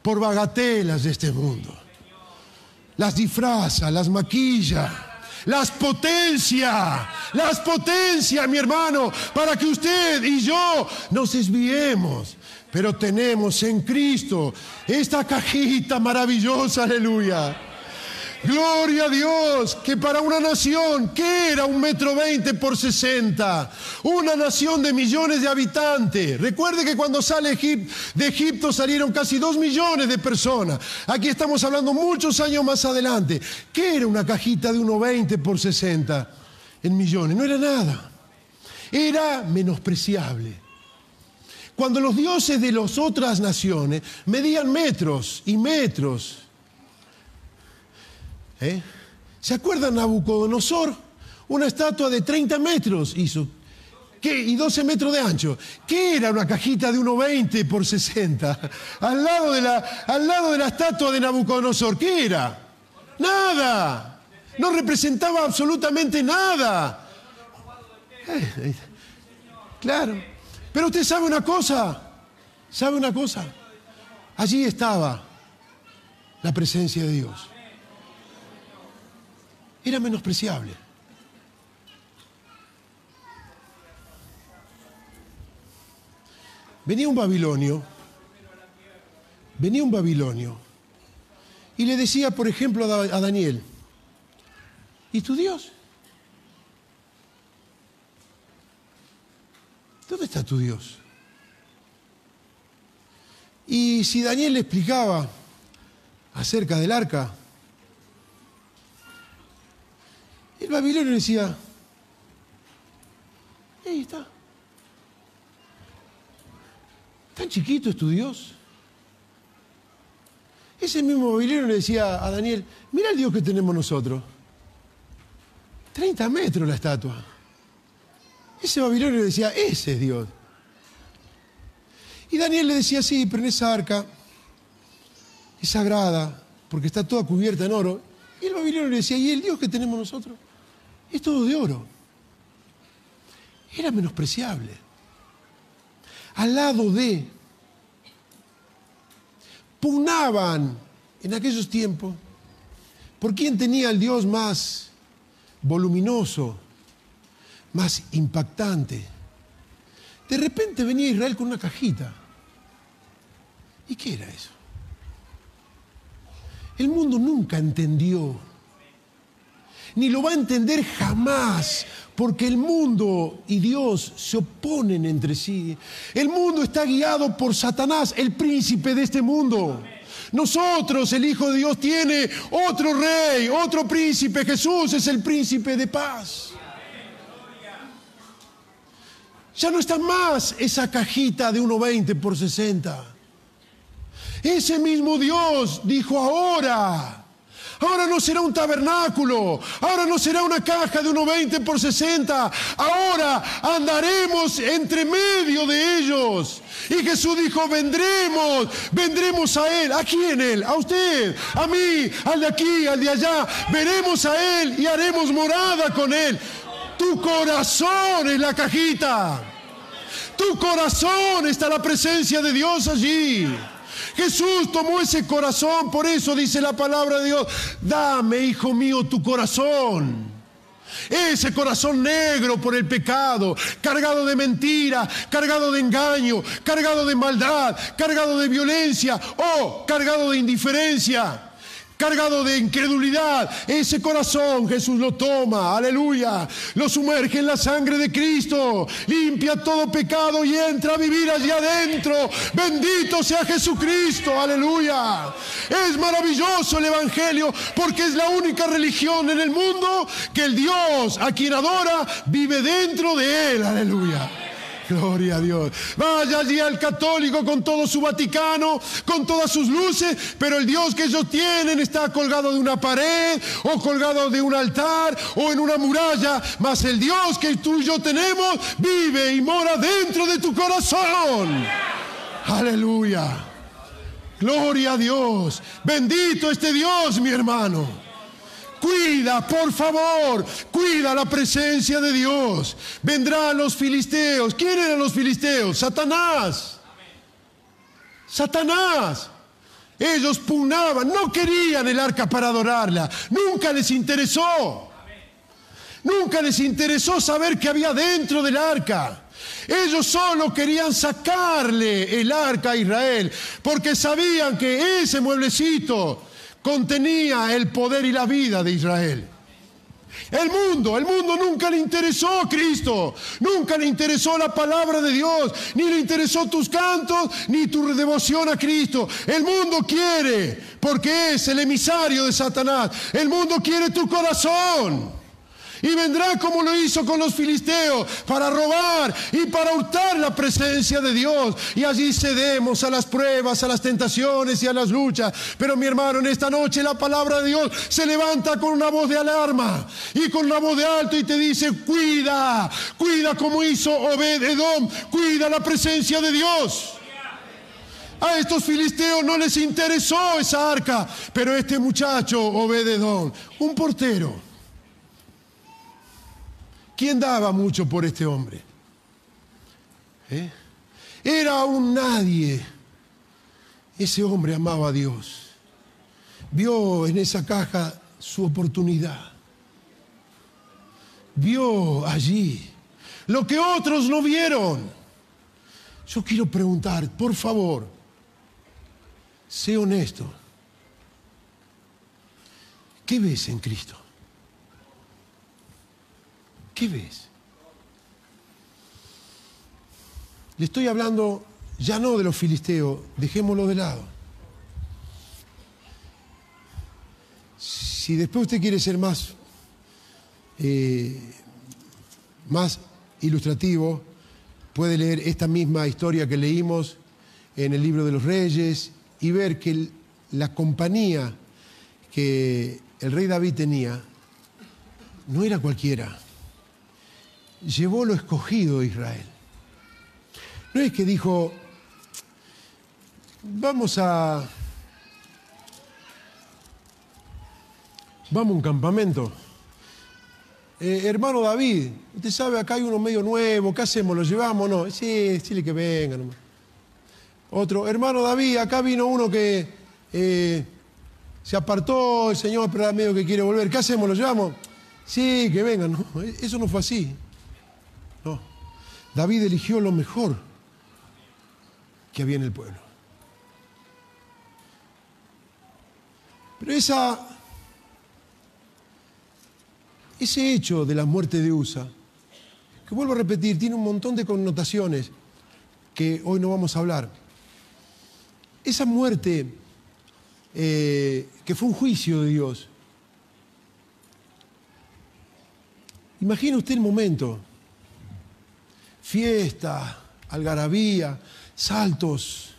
A: por bagatelas de este mundo. Las disfraza, las maquilla. Las potencia, mi hermano, para que usted y yo nos desviemos. Pero tenemos en Cristo esta cajita maravillosa, aleluya. Gloria a Dios, que para una nación que era 1,20 m por 60, una nación de millones de habitantes. Recuerde que cuando sale de Egipto salieron casi 2 millones de personas. Aquí estamos hablando muchos años más adelante. ¿Qué era una cajita de 1,20 m por 60 en millones? No era nada. Era menospreciable. Cuando los dioses de las otras naciones medían metros y metros. ¿Se acuerdan Nabucodonosor? Una estatua de 30 metros hizo. ¿Qué? Y 12 metros de ancho. ¿Qué era una cajita de 1,20 por 60? Al lado de la estatua de Nabucodonosor. ¿Qué era? Nada. No representaba absolutamente nada. Claro. Pero usted sabe una cosa. ¿Sabe una cosa? Allí estaba la presencia de Dios. Era menospreciable. Venía un babilonio y le decía, por ejemplo, a Daniel, ¿y tu Dios? ¿Dónde está tu Dios? Y si Daniel le explicaba acerca del arca, el babilonio decía, ahí está. ¿Tan chiquito es tu Dios? Ese mismo babilonio le decía a Daniel, mira el Dios que tenemos nosotros. 30 metros la estatua. Ese babilonio le decía, ese es Dios. Y Daniel le decía, sí, pero en esa arca es sagrada, porque está toda cubierta en oro. Y el babilonio le decía, ¿y el Dios que tenemos nosotros? Es todo de oro. Era menospreciable. Al lado de, pugnaban en aquellos tiempos por quién tenía el Dios más voluminoso, más impactante. De repente venía Israel con una cajita. ¿Y qué era eso? El mundo nunca entendió, ni lo va a entender jamás, porque el mundo y Dios se oponen entre sí. El mundo está guiado por Satanás, el príncipe de este mundo. Nosotros, el Hijo de Dios, tiene otro rey, otro príncipe. Jesús es el príncipe de paz. Ya no está más esa cajita de 1.20 por 60. Ese mismo Dios dijo ahora no será un tabernáculo, ahora no será una caja de 1.20 por 60, ahora andaremos entre medio de ellos. Y Jesús dijo, vendremos a Él. ¿A quién Él? A usted, a mí, al de aquí, al de allá. Veremos a Él y haremos morada con Él. Tu corazón es la cajita. Tu corazón está la presencia de Dios allí. Jesús tomó ese corazón, por eso dice la palabra de Dios, dame, hijo mío, tu corazón. Ese corazón negro por el pecado, cargado de mentira, cargado de engaño, cargado de maldad, cargado de violencia o cargado de indiferencia, cargado de incredulidad. Ese corazón Jesús lo toma, aleluya, lo sumerge en la sangre de Cristo, limpia todo pecado y entra a vivir allí adentro. Bendito sea Jesucristo, aleluya. Es maravilloso el Evangelio porque es la única religión en el mundo que el Dios a quien adora vive dentro de él, aleluya. Gloria a Dios. Vaya allí al católico con todo su Vaticano, con todas sus luces, pero el Dios que ellos tienen está colgado de una pared o colgado de un altar o en una muralla, mas el Dios que tú y yo tenemos vive y mora dentro de tu corazón. Aleluya. Gloria a Dios. Bendito este Dios, mi hermano. Cuida, por favor, cuida la presencia de Dios. Vendrán los filisteos. ¿Quién eran los filisteos? Satanás. Satanás. Ellos pugnaban, no querían el arca para adorarla. Nunca les interesó. Nunca les interesó saber qué había dentro del arca. Ellos solo querían sacarle el arca a Israel, porque sabían que ese mueblecito contenía el poder y la vida de Israel. El mundo nunca le interesó a Cristo, nunca le interesó la palabra de Dios, ni le interesó tus cantos, ni tu devoción a Cristo. El mundo quiere, porque es el emisario de Satanás, el mundo quiere tu corazón. Y vendrá como lo hizo con los filisteos, para robar y para hurtar la presencia de Dios. Y allí cedemos a las pruebas, a las tentaciones y a las luchas. Pero mi hermano, en esta noche la palabra de Dios se levanta con una voz de alarma y con una voz de alto y te dice, cuida, cuida como hizo Obed-Edom, cuida la presencia de Dios. A estos filisteos no les interesó esa arca, pero este muchacho Obed-Edom, un portero, ¿quién daba mucho por este hombre? Era un nadie. Ese hombre amaba a Dios. Vio en esa caja su oportunidad. Vio allí lo que otros no vieron. Yo quiero preguntar, por favor, sé honesto. ¿Qué ves en Cristo? ¿Qué ves? Le estoy hablando ya no de los filisteos, dejémoslo de lado. Si después usted quiere ser más ilustrativo, puede leer esta misma historia que leímos en el libro de los Reyes y ver que la compañía que el rey David tenía no era cualquiera. Llevó lo escogido de Israel. No es que dijo, vamos a un campamento. Hermano David, usted sabe, acá hay uno medio nuevo, ¿qué hacemos? ¿Lo llevamos? No, sí, decirle que venga nomás. Otro, hermano David, acá vino uno que se apartó, el Señor, pero era medio que quiere volver. ¿Qué hacemos? ¿Lo llevamos? Sí, que venga. No, eso no fue así. No. David eligió lo mejor que había en el pueblo. Pero ese hecho de la muerte de Usa, que vuelvo a repetir, tiene un montón de connotaciones que hoy no vamos a hablar. Esa muerte que fue un juicio de Dios. Imagine usted el momento. Fiesta, algarabía, saltos,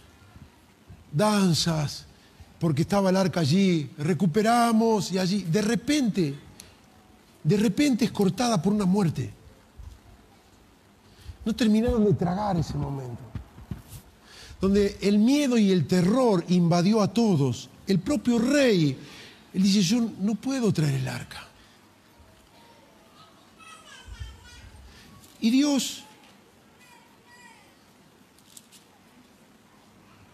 A: danzas, porque estaba el arca allí, recuperamos y allí, de repente es cortada por una muerte. No terminaron de tragar ese momento, donde el miedo y el terror invadió a todos. El propio rey, él dice, yo no puedo traer el arca. Y Dios,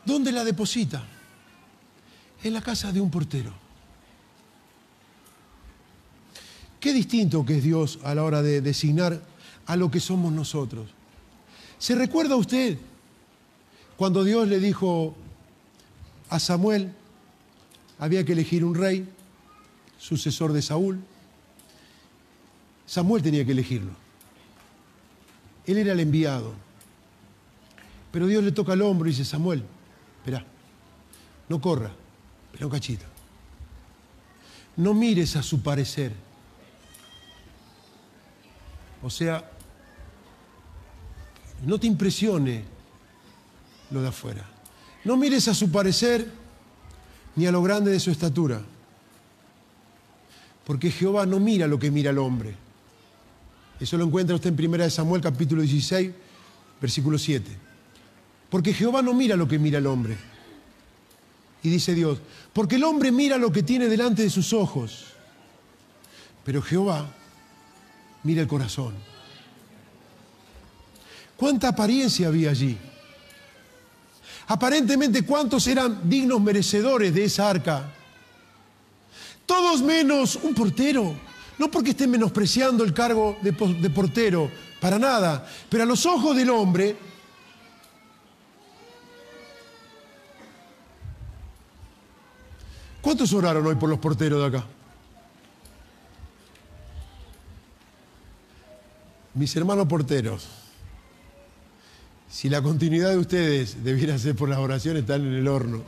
A: ¿dónde la deposita? En la casa de un portero. Qué distinto que es Dios a la hora de designar a lo que somos nosotros. ¿Se recuerda usted cuando Dios le dijo a Samuel, había que elegir un rey, sucesor de Saúl? Samuel tenía que elegirlo. Él era el enviado. Pero Dios le toca el hombro y dice, Samuel, espera, no corra, espera un cachito. No mires a su parecer. O sea, no te impresione lo de afuera. No mires a su parecer ni a lo grande de su estatura. Porque Jehová no mira lo que mira el hombre. Eso lo encuentra usted en 1 Samuel capítulo 16, versículo 7. Porque Jehová no mira lo que mira el hombre. Y dice Dios, porque el hombre mira lo que tiene delante de sus ojos, pero Jehová mira el corazón. ¿Cuánta apariencia había allí? Aparentemente, ¿cuántos eran dignos merecedores de esa arca? Todos menos un portero. No porque esté menospreciando el cargo de portero, para nada. Pero a los ojos del hombre, ¿cuántos oraron hoy por los porteros de acá? Mis hermanos porteros, si la continuidad de ustedes debiera ser por las oraciones, están en el horno.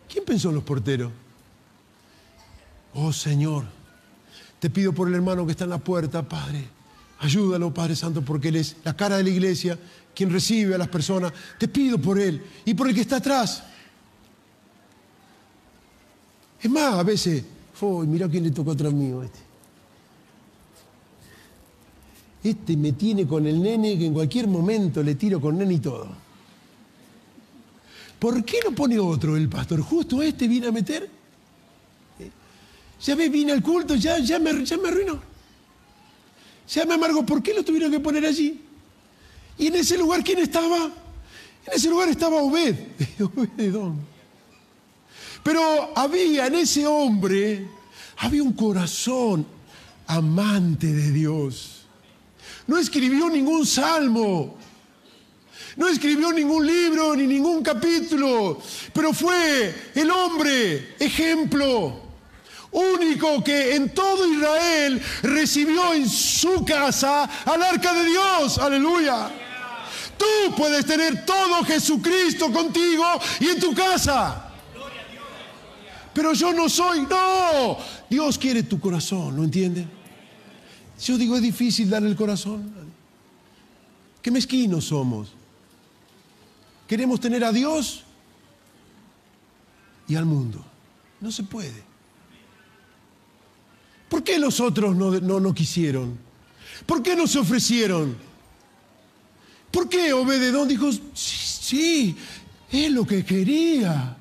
A: ¿Quién pensó en los porteros? Oh Señor, te pido por el hermano que está en la puerta, Padre. Ayúdalo, Padre Santo, porque Él es la cara de la iglesia, quien recibe a las personas. Te pido por Él y por el que está atrás. Es más, a veces, mirá quién le tocó atrás mío este. Este me tiene con el nene que en cualquier momento le tiro con nene y todo. ¿Por qué no pone otro el pastor? Justo este viene a meter. Ya ves, vine al culto, ya me arruinó. Ya me amargó. ¿Por qué lo tuvieron que poner allí? Y en ese lugar, ¿quién estaba? En ese lugar estaba Obed-Edom. Pero había en ese hombre, había un corazón amante de Dios. No escribió ningún salmo, no escribió ningún libro ni ningún capítulo, pero fue el hombre ejemplo único que en todo Israel recibió en su casa al arca de Dios. ¡Aleluya! Tú puedes tener todo Jesucristo contigo y en tu casa. Pero yo no soy. No, Dios quiere tu corazón, ¿lo entienden? Yo digo, es difícil darle el corazón. Qué mezquinos somos. Queremos tener a Dios y al mundo. No se puede. ¿Por qué los otros no quisieron? ¿Por qué no se ofrecieron? ¿Por qué Obed-Edom dijo, sí, es lo que quería?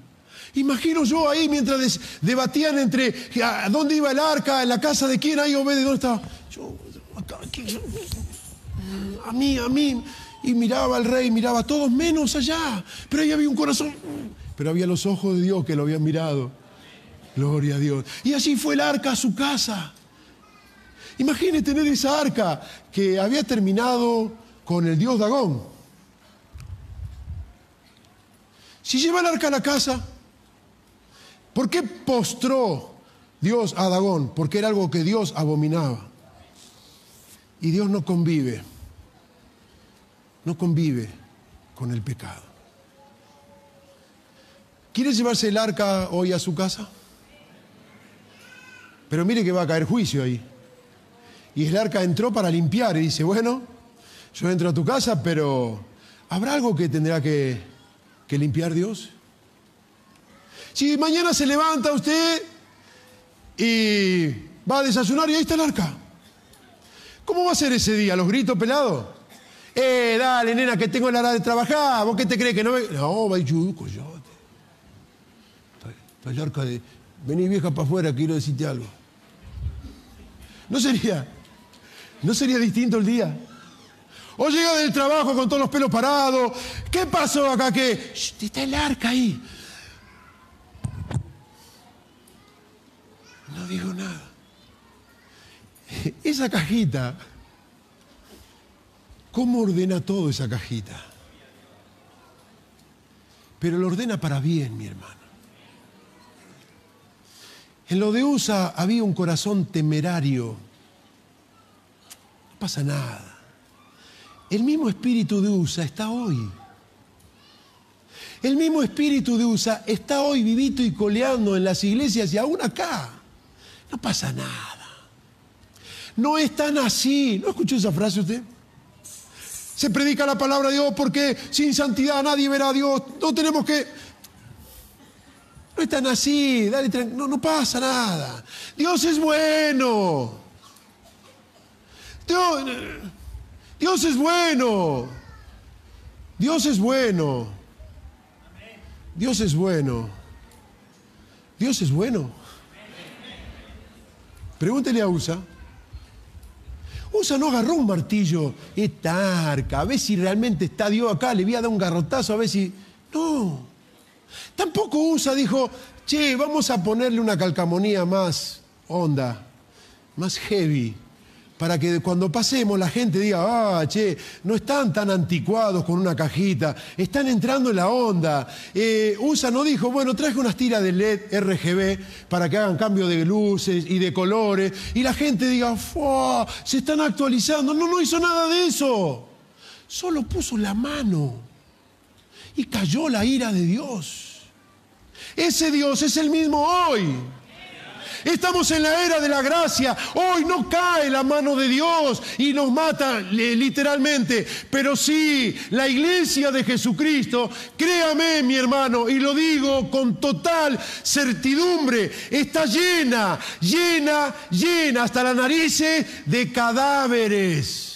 A: Imagino yo ahí mientras debatían entre a dónde iba el arca, en la casa de quién, ahí Obed-Edom estaba. Yo, acá, aquí, a mí. Y miraba al rey, miraba a todos menos allá. Pero ahí había un corazón. Pero había los ojos de Dios que lo habían mirado. Gloria a Dios. Y así fue el arca a su casa. Imagine tener esa arca que había terminado con el dios Dagón. Si lleva el arca a la casa, ¿por qué postró Dios a Dagón? Porque era algo que Dios abominaba. Y Dios no convive con el pecado. ¿Quiere llevarse el arca hoy a su casa? Pero mire que va a caer juicio ahí. Y el arca entró para limpiar y dice, bueno, yo entro a tu casa, pero ¿habrá algo que tendrá que limpiar Dios? Si mañana se levanta usted y va a desayunar y ahí está el arca, ¿cómo va a ser ese día? ¿Los gritos pelados? Dale, nena, que tengo la hora de trabajar. ¿Vos qué te crees que no ve? No, va y chuduco, yo. Está el arca de... Vení, vieja, para afuera, quiero decirte algo. ¿No sería distinto el día? O llega del trabajo con todos los pelos parados. ¿Qué pasó acá? ¿Qué? Está el arca ahí. No digo nada. Esa cajita, ¿cómo ordena todo esa cajita? Pero lo ordena para bien, mi hermano. En lo de Usa había un corazón temerario. No pasa nada. El mismo espíritu de Usa está hoy. El mismo espíritu de Usa está hoy vivito y coleando en las iglesias y aún acá. No pasa nada. No es tan así. ¿No escuchó esa frase usted? Se predica la palabra de Dios porque sin santidad nadie verá a Dios. No tenemos que... No es tan así. Dale, no pasa nada. Dios es bueno. Dios es bueno. Dios es bueno. Dios es bueno. Dios es bueno. Pregúntele a Usa. Usa no agarró un martillo, esta arca, a ver si realmente está Dios acá, le voy a dar un garrotazo a ver si... No. Tampoco Usa dijo, che, vamos a ponerle una calcamonía más honda, más heavy, para que cuando pasemos la gente diga, che, no están tan anticuados con una cajita, están entrando en la onda. Usa no dijo, bueno, traje unas tiras de LED RGB para que hagan cambio de luces y de colores, y la gente diga, se están actualizando. No hizo nada de eso. Solo puso la mano y cayó la ira de Dios. Ese Dios es el mismo hoy. Estamos en la era de la gracia. Hoy no cae la mano de Dios y nos mata literalmente. Pero sí, la iglesia de Jesucristo, créame mi hermano, y lo digo con total certidumbre, está llena hasta las narices de cadáveres.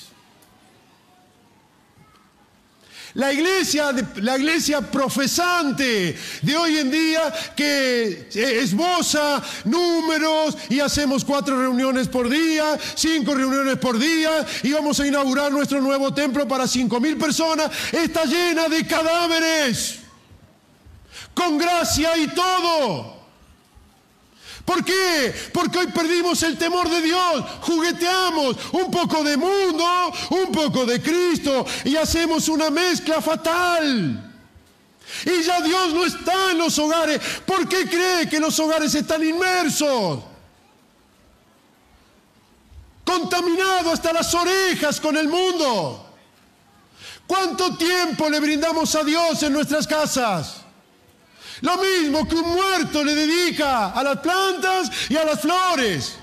A: La iglesia profesante de hoy en día que esboza números y hacemos 4 reuniones por día, 5 reuniones por día y vamos a inaugurar nuestro nuevo templo para 5.000 personas, está llena de cadáveres, con gracia y todo. ¿Por qué? Porque hoy perdimos el temor de Dios, jugueteamos un poco de mundo, un poco de Cristo y hacemos una mezcla fatal. Y ya Dios no está en los hogares. ¿Por qué cree que los hogares están inmersos? Contaminados hasta las orejas con el mundo. ¿Cuánto tiempo le brindamos a Dios en nuestras casas? Lo mismo que un muerto le dedica a las plantas y a las flores.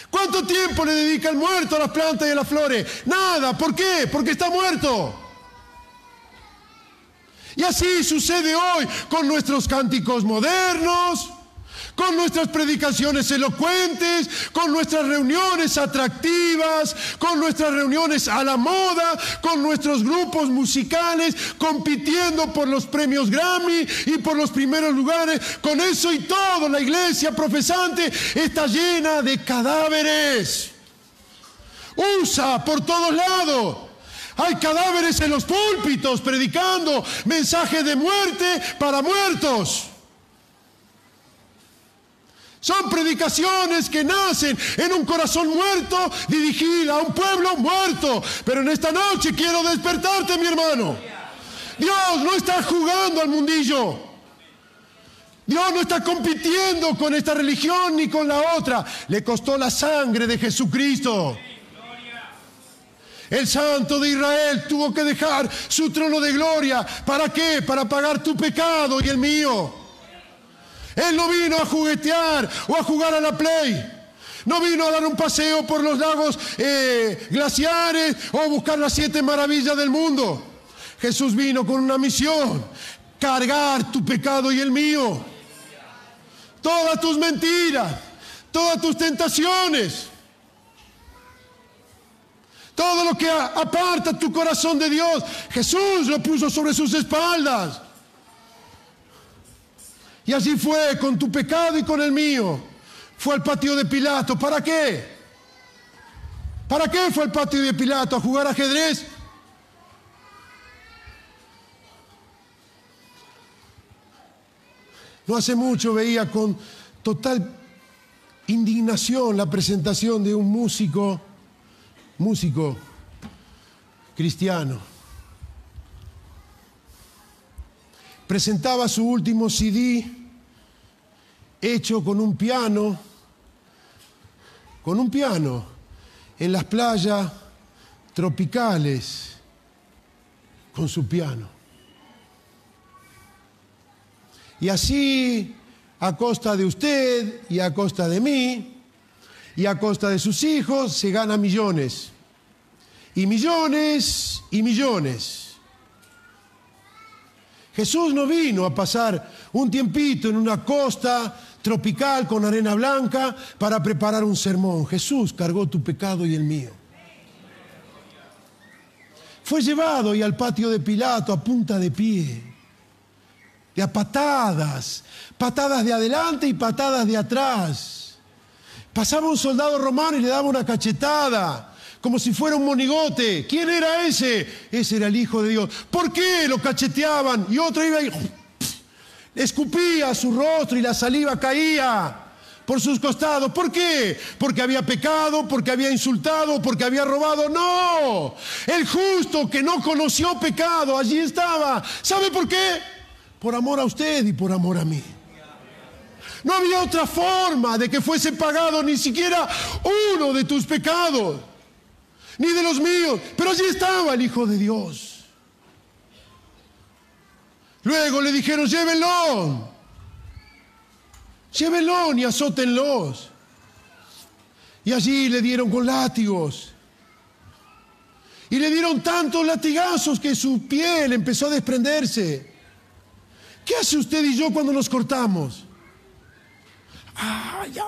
A: ¿Cuánto tiempo le dedica el muerto a las plantas y a las flores? Nada. ¿Por qué? Porque está muerto. Y así sucede hoy con nuestros cánticos modernos, con nuestras predicaciones elocuentes, con nuestras reuniones atractivas, con nuestras reuniones a la moda, con nuestros grupos musicales compitiendo por los premios Grammy y por los primeros lugares. Con eso y todo, la iglesia profesante está llena de cadáveres. Usa por todos lados. Hay cadáveres en los púlpitos predicando mensajes de muerte para muertos. Son predicaciones que nacen en un corazón muerto, dirigida a un pueblo muerto. Pero en esta noche quiero despertarte, mi hermano. Dios no está jugando al mundillo. Dios no está compitiendo con esta religión ni con la otra. Le costó la sangre de Jesucristo. El Santo de Israel tuvo que dejar su trono de gloria. ¿Para qué? Para pagar tu pecado y el mío. Él no vino a juguetear o a jugar a la play. No vino a dar un paseo por los lagos glaciares o a buscar las 7 maravillas del mundo. Jesús vino con una misión: cargar tu pecado y el mío. Todas tus mentiras, todas tus tentaciones, todo lo que aparta tu corazón de Dios, Jesús lo puso sobre sus espaldas. Y así fue con tu pecado y con el mío. Fue al patio de Pilato. ¿Para qué? ¿Para qué fue al patio de Pilato? ¿A jugar ajedrez? No hace mucho veía con total indignación la presentación de un músico cristiano. Presentaba su último CD hecho con un piano en las playas tropicales, con su piano. Y así, a costa de usted y a costa de mí y a costa de sus hijos, se gana millones. Y millones y millones. Jesús no vino a pasar un tiempito en una costa tropical con arena blanca para preparar un sermón. Jesús cargó tu pecado y el mío. Fue llevado y al patio de Pilato a punta de pie, de a patadas de adelante y patadas de atrás. Pasaba un soldado romano y le daba una cachetada, como si fuera un monigote. ¿Quién era ese? Ese era el Hijo de Dios. ¿Por qué lo cacheteaban? Y otro iba y escupía su rostro y la saliva caía por sus costados. ¿Por qué? Porque había pecado, porque había insultado, porque había robado. ¡No! El justo que no conoció pecado, allí estaba. ¿Sabe por qué? Por amor a usted y por amor a mí. No había otra forma de que fuese pagado ni siquiera uno de tus pecados, ni de los míos. Pero allí estaba el Hijo de Dios. Luego le dijeron: llévenlo y azótenlos. Y allí le dieron con látigos. Y le dieron tantos latigazos que su piel empezó a desprenderse. ¿Qué hace usted y yo cuando nos cortamos? Ya.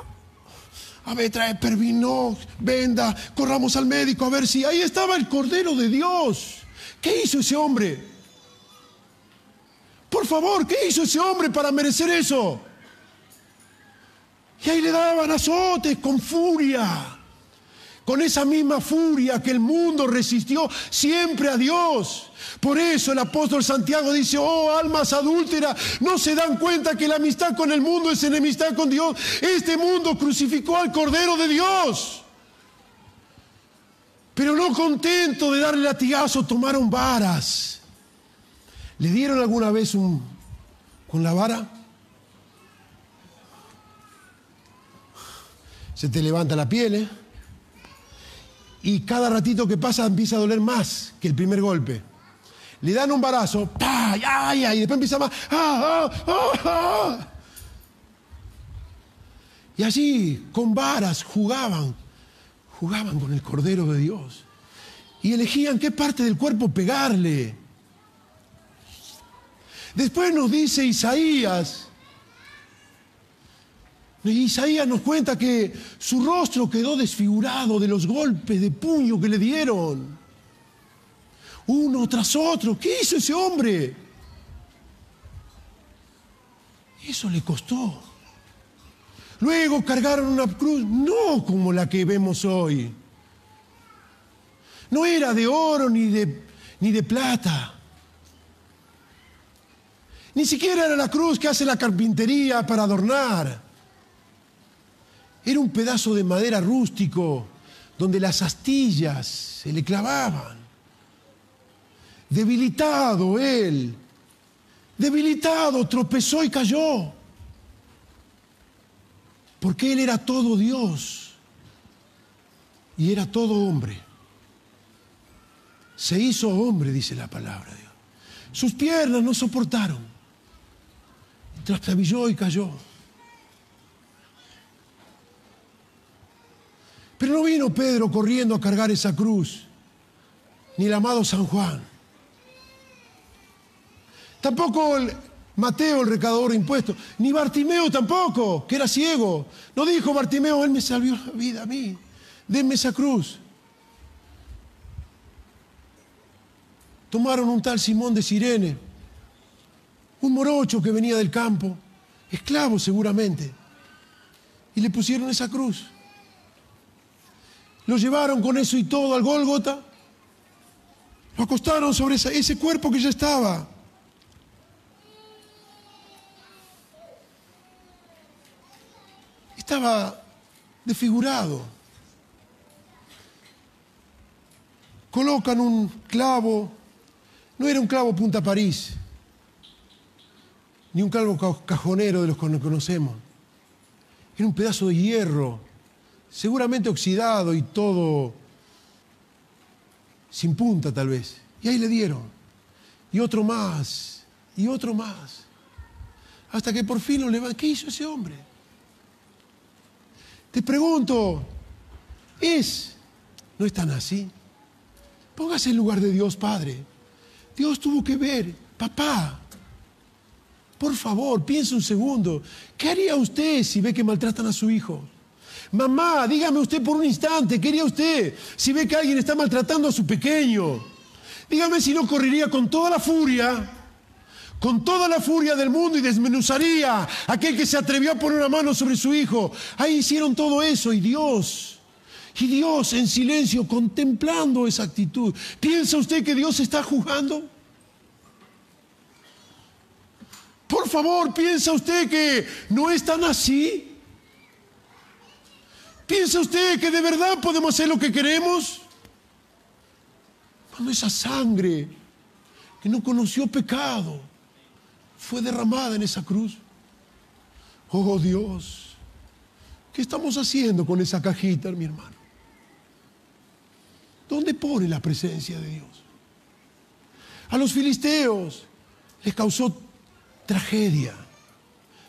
A: A ver, trae Pervinó, venda, corramos al médico a ver si... Ahí estaba el Cordero de Dios. ¿Qué hizo ese hombre? Por favor, ¿qué hizo ese hombre para merecer eso? Y ahí le daban azotes con furia. Con esa misma furia que el mundo resistió siempre a Dios. Por eso el apóstol Santiago dice, oh almas adúlteras, ¿no se dan cuenta que la amistad con el mundo es enemistad con Dios? Este mundo crucificó al Cordero de Dios. Pero no contento de darle latigazo, tomaron varas. ¿Le dieron alguna vez con la vara? Se te levanta la piel, ¿eh? Y cada ratito que pasa empieza a doler más que el primer golpe. Le dan un varazo, ¡pah! ¡Ay, ay! Y después empieza más, ¡ah, ah, ah, ah! Y allí, con varas, jugaban con el Cordero de Dios. Y elegían qué parte del cuerpo pegarle. Después nos dice Isaías nos cuenta que su rostro quedó desfigurado de los golpes de puño que le dieron. Uno tras otro. ¿Qué hizo ese hombre? Eso le costó. Luego cargaron una cruz, no como la que vemos hoy. No era de oro ni de plata. Ni siquiera era la cruz que hace la carpintería para adornar. Era un pedazo de madera rústico donde las astillas se le clavaban. Debilitado él, debilitado, tropezó y cayó. Porque él era todo Dios y era todo hombre. Se hizo hombre, dice la palabra de Dios. Sus piernas no soportaron. Trastabilló y cayó. Pero no vino Pedro corriendo a cargar esa cruz, ni el amado San Juan. Tampoco Mateo, el recaudador de impuestos, ni Bartimeo tampoco, que era ciego. No dijo Bartimeo, él me salvó la vida a mí, denme esa cruz. Tomaron un tal Simón de Cirene, un morocho que venía del campo, esclavo seguramente, y le pusieron esa cruz. Lo llevaron con eso y todo al Gólgota, lo acostaron sobre ese cuerpo que ya estaba. Estaba desfigurado. Colocan un clavo, no era un clavo punta París, ni un clavo cajonero de los que nos conocemos. Era un pedazo de hierro, seguramente oxidado y todo sin punta tal vez. Y ahí le dieron. Y otro más, y otro más. Hasta que por fin lo levantaron. ¿Qué hizo ese hombre? Te pregunto, ¿no es tan así? Póngase en lugar de Dios, Padre. Dios tuvo que ver, papá. Por favor, piense un segundo. ¿Qué haría usted si ve que maltratan a su hijo? Mamá, dígame usted por un instante, ¿qué haría usted si ve que alguien está maltratando a su pequeño? Dígame si no correría con toda la furia del mundo y desmenuzaría a aquel que se atrevió a poner una mano sobre su hijo. Ahí hicieron todo eso y Dios en silencio contemplando esa actitud. ¿Piensa usted que Dios está juzgando? Por favor, ¿piensa usted que no es tan así? ¿Piensa usted que de verdad podemos hacer lo que queremos? Cuando esa sangre que no conoció pecado fue derramada en esa cruz. Oh Dios, ¿qué estamos haciendo con esa cajita, mi hermano? ¿Dónde pone la presencia de Dios? A los filisteos les causó tragedia.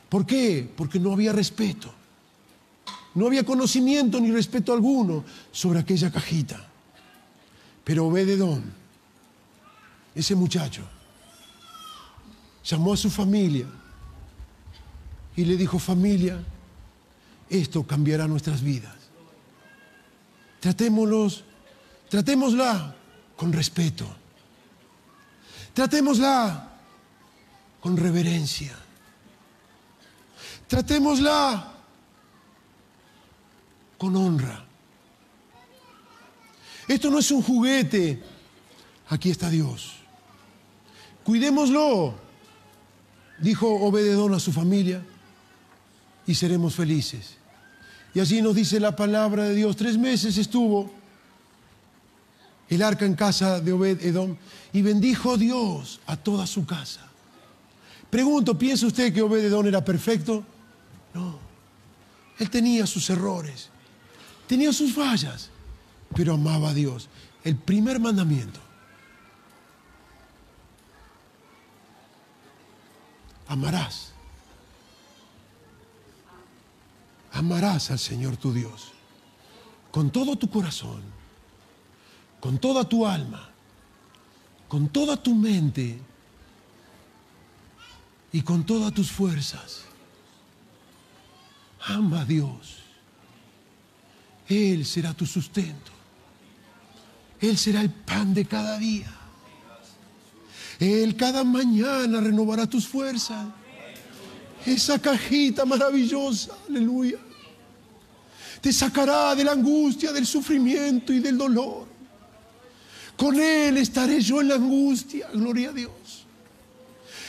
A: ¿Por qué? Porque no había respeto. No había conocimiento ni respeto alguno sobre aquella cajita. Pero Obed-Edom, ese muchacho, llamó a su familia y le dijo: familia, esto cambiará nuestras vidas. Tratémosla con respeto. Tratémosla con reverencia. Tratémosla con honra. Esto no es un juguete. Aquí está Dios. Cuidémoslo, dijo Obed-edom a su familia, y seremos felices. Y allí nos dice la palabra de Dios. 3 meses estuvo el arca en casa de Obed-edom y bendijo Dios a toda su casa. Pregunto, ¿piensa usted que Obed-edom era perfecto? No. Él tenía sus errores, tenía sus fallas, pero amaba a Dios. El primer mandamiento: amarás. Amarás al Señor tu Dios con todo tu corazón, con toda tu alma, con toda tu mente y con todas tus fuerzas. Ama a Dios. Él será tu sustento. Él será el pan de cada día. Él cada mañana renovará tus fuerzas. Esa cajita maravillosa, aleluya, te sacará de la angustia, del sufrimiento y del dolor. Con Él estaré yo en la angustia, gloria a Dios.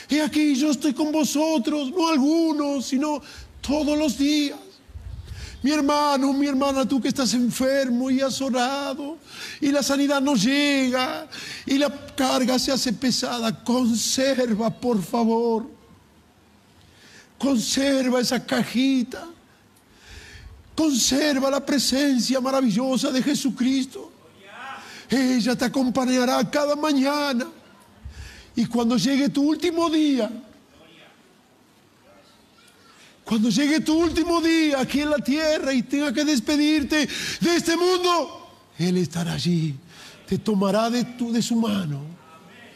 A: He aquí, yo estoy con vosotros, no algunos, sino todos los días. Mi hermano, mi hermana, tú que estás enfermo y has orado y la sanidad no llega y la carga se hace pesada, conserva, por favor. Conserva esa cajita. Conserva la presencia maravillosa de Jesucristo. Ella te acompañará cada mañana. Y cuando llegue tu último día, cuando llegue tu último día aquí en la tierra y tenga que despedirte de este mundo, Él estará allí. Te tomará de su mano.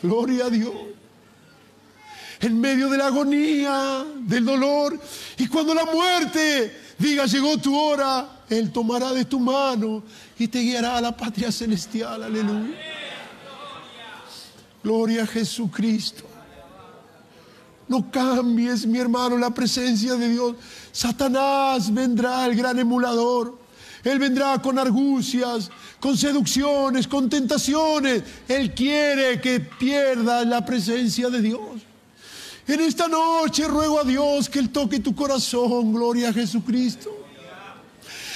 A: Gloria a Dios. En medio de la agonía, del dolor, y cuando la muerte diga llegó tu hora, Él tomará de tu mano y te guiará a la patria celestial. Aleluya. Gloria a Jesucristo. No cambies, mi hermano, la presencia de Dios. Satanás vendrá, el gran emulador. Él vendrá con argucias, con seducciones, con tentaciones. Él quiere que pierdas la presencia de Dios. En esta noche ruego a Dios que Él toque tu corazón. Gloria a Jesucristo.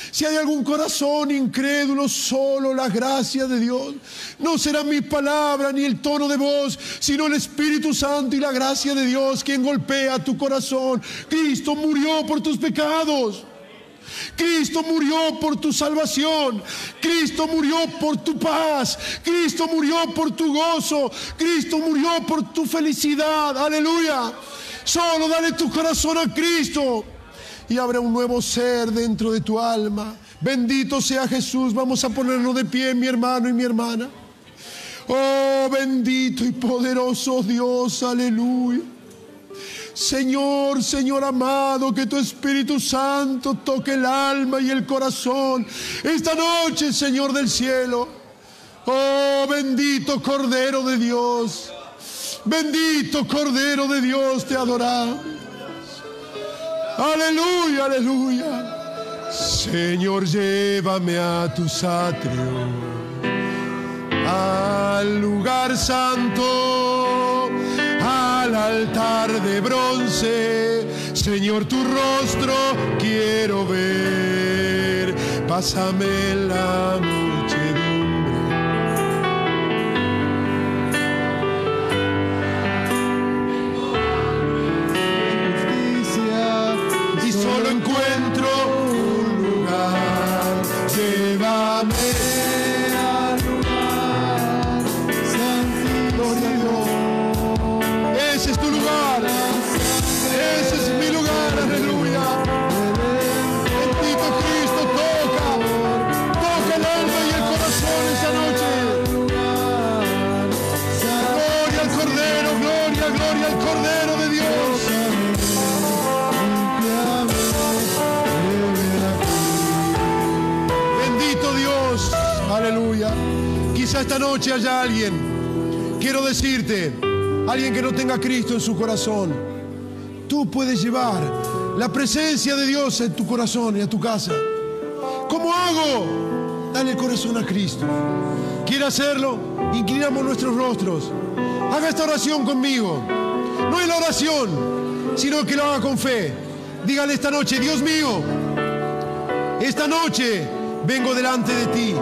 A: Si hay algún corazón incrédulo, solo la gracia de Dios. No será mi palabra ni el tono de voz, sino el Espíritu Santo y la gracia de Dios quien golpea tu corazón. Cristo murió por tus pecados. Cristo murió por tu salvación. Cristo murió por tu paz. Cristo murió por tu gozo. Cristo murió por tu felicidad. Aleluya. Solo dale tu corazón a Cristo y habrá un nuevo ser dentro de tu alma. Bendito sea Jesús. Vamos a ponernos de pie, mi hermano y mi hermana. Oh, bendito y poderoso Dios. Aleluya. Señor, Señor amado, que tu Espíritu Santo toque el alma y el corazón esta noche, Señor del cielo. Oh, bendito Cordero de Dios. Bendito Cordero de Dios, te adoramos. Aleluya, aleluya. Señor, llévame a tus atrios, al lugar santo, al altar de bronce. Señor, tu rostro quiero ver. Pásame la muchedumbre. Justicia, y solo encuentro un lugar. Llévame al lugar santísimo. Ese es tu lugar. Ese es mi lugar. Aleluya. Bendito Cristo, toca el alma y el corazón esta noche. Gloria al Cordero, gloria, gloria al Cordero de Dios. Bendito Dios. Aleluya. Quizá esta noche haya alguien. Quiero decirte, alguien que no tenga a Cristo en su corazón, tú puedes llevar la presencia de Dios en tu corazón y a tu casa. ¿Cómo hago? Dale el corazón a Cristo. ¿Quiere hacerlo? Inclinamos nuestros rostros. Haga esta oración conmigo. No es la oración, sino que lo haga con fe. Dígale esta noche: Dios mío, esta noche vengo delante de ti.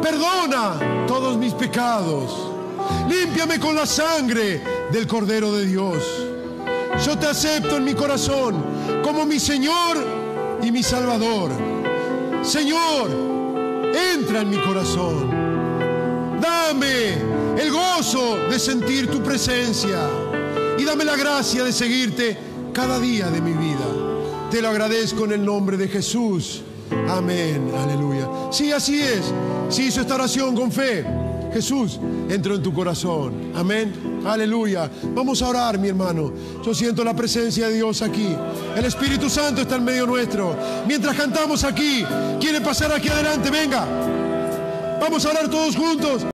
A: Perdona todos mis pecados. Límpiame con la sangre del Cordero de Dios. Yo te acepto en mi corazón como mi Señor y mi Salvador. Señor, entra en mi corazón. Dame el gozo de sentir tu presencia y dame la gracia de seguirte cada día de mi vida. Te lo agradezco en el nombre de Jesús. Amén, aleluya. Sí, así es. Si hizo esta oración con fe, Jesús entró en tu corazón. Amén, aleluya. Vamos a orar, mi hermano. Yo siento la presencia de Dios aquí. El Espíritu Santo está en medio nuestro. Mientras cantamos aquí, ¿quiere pasar aquí adelante? Venga. Vamos a orar todos juntos.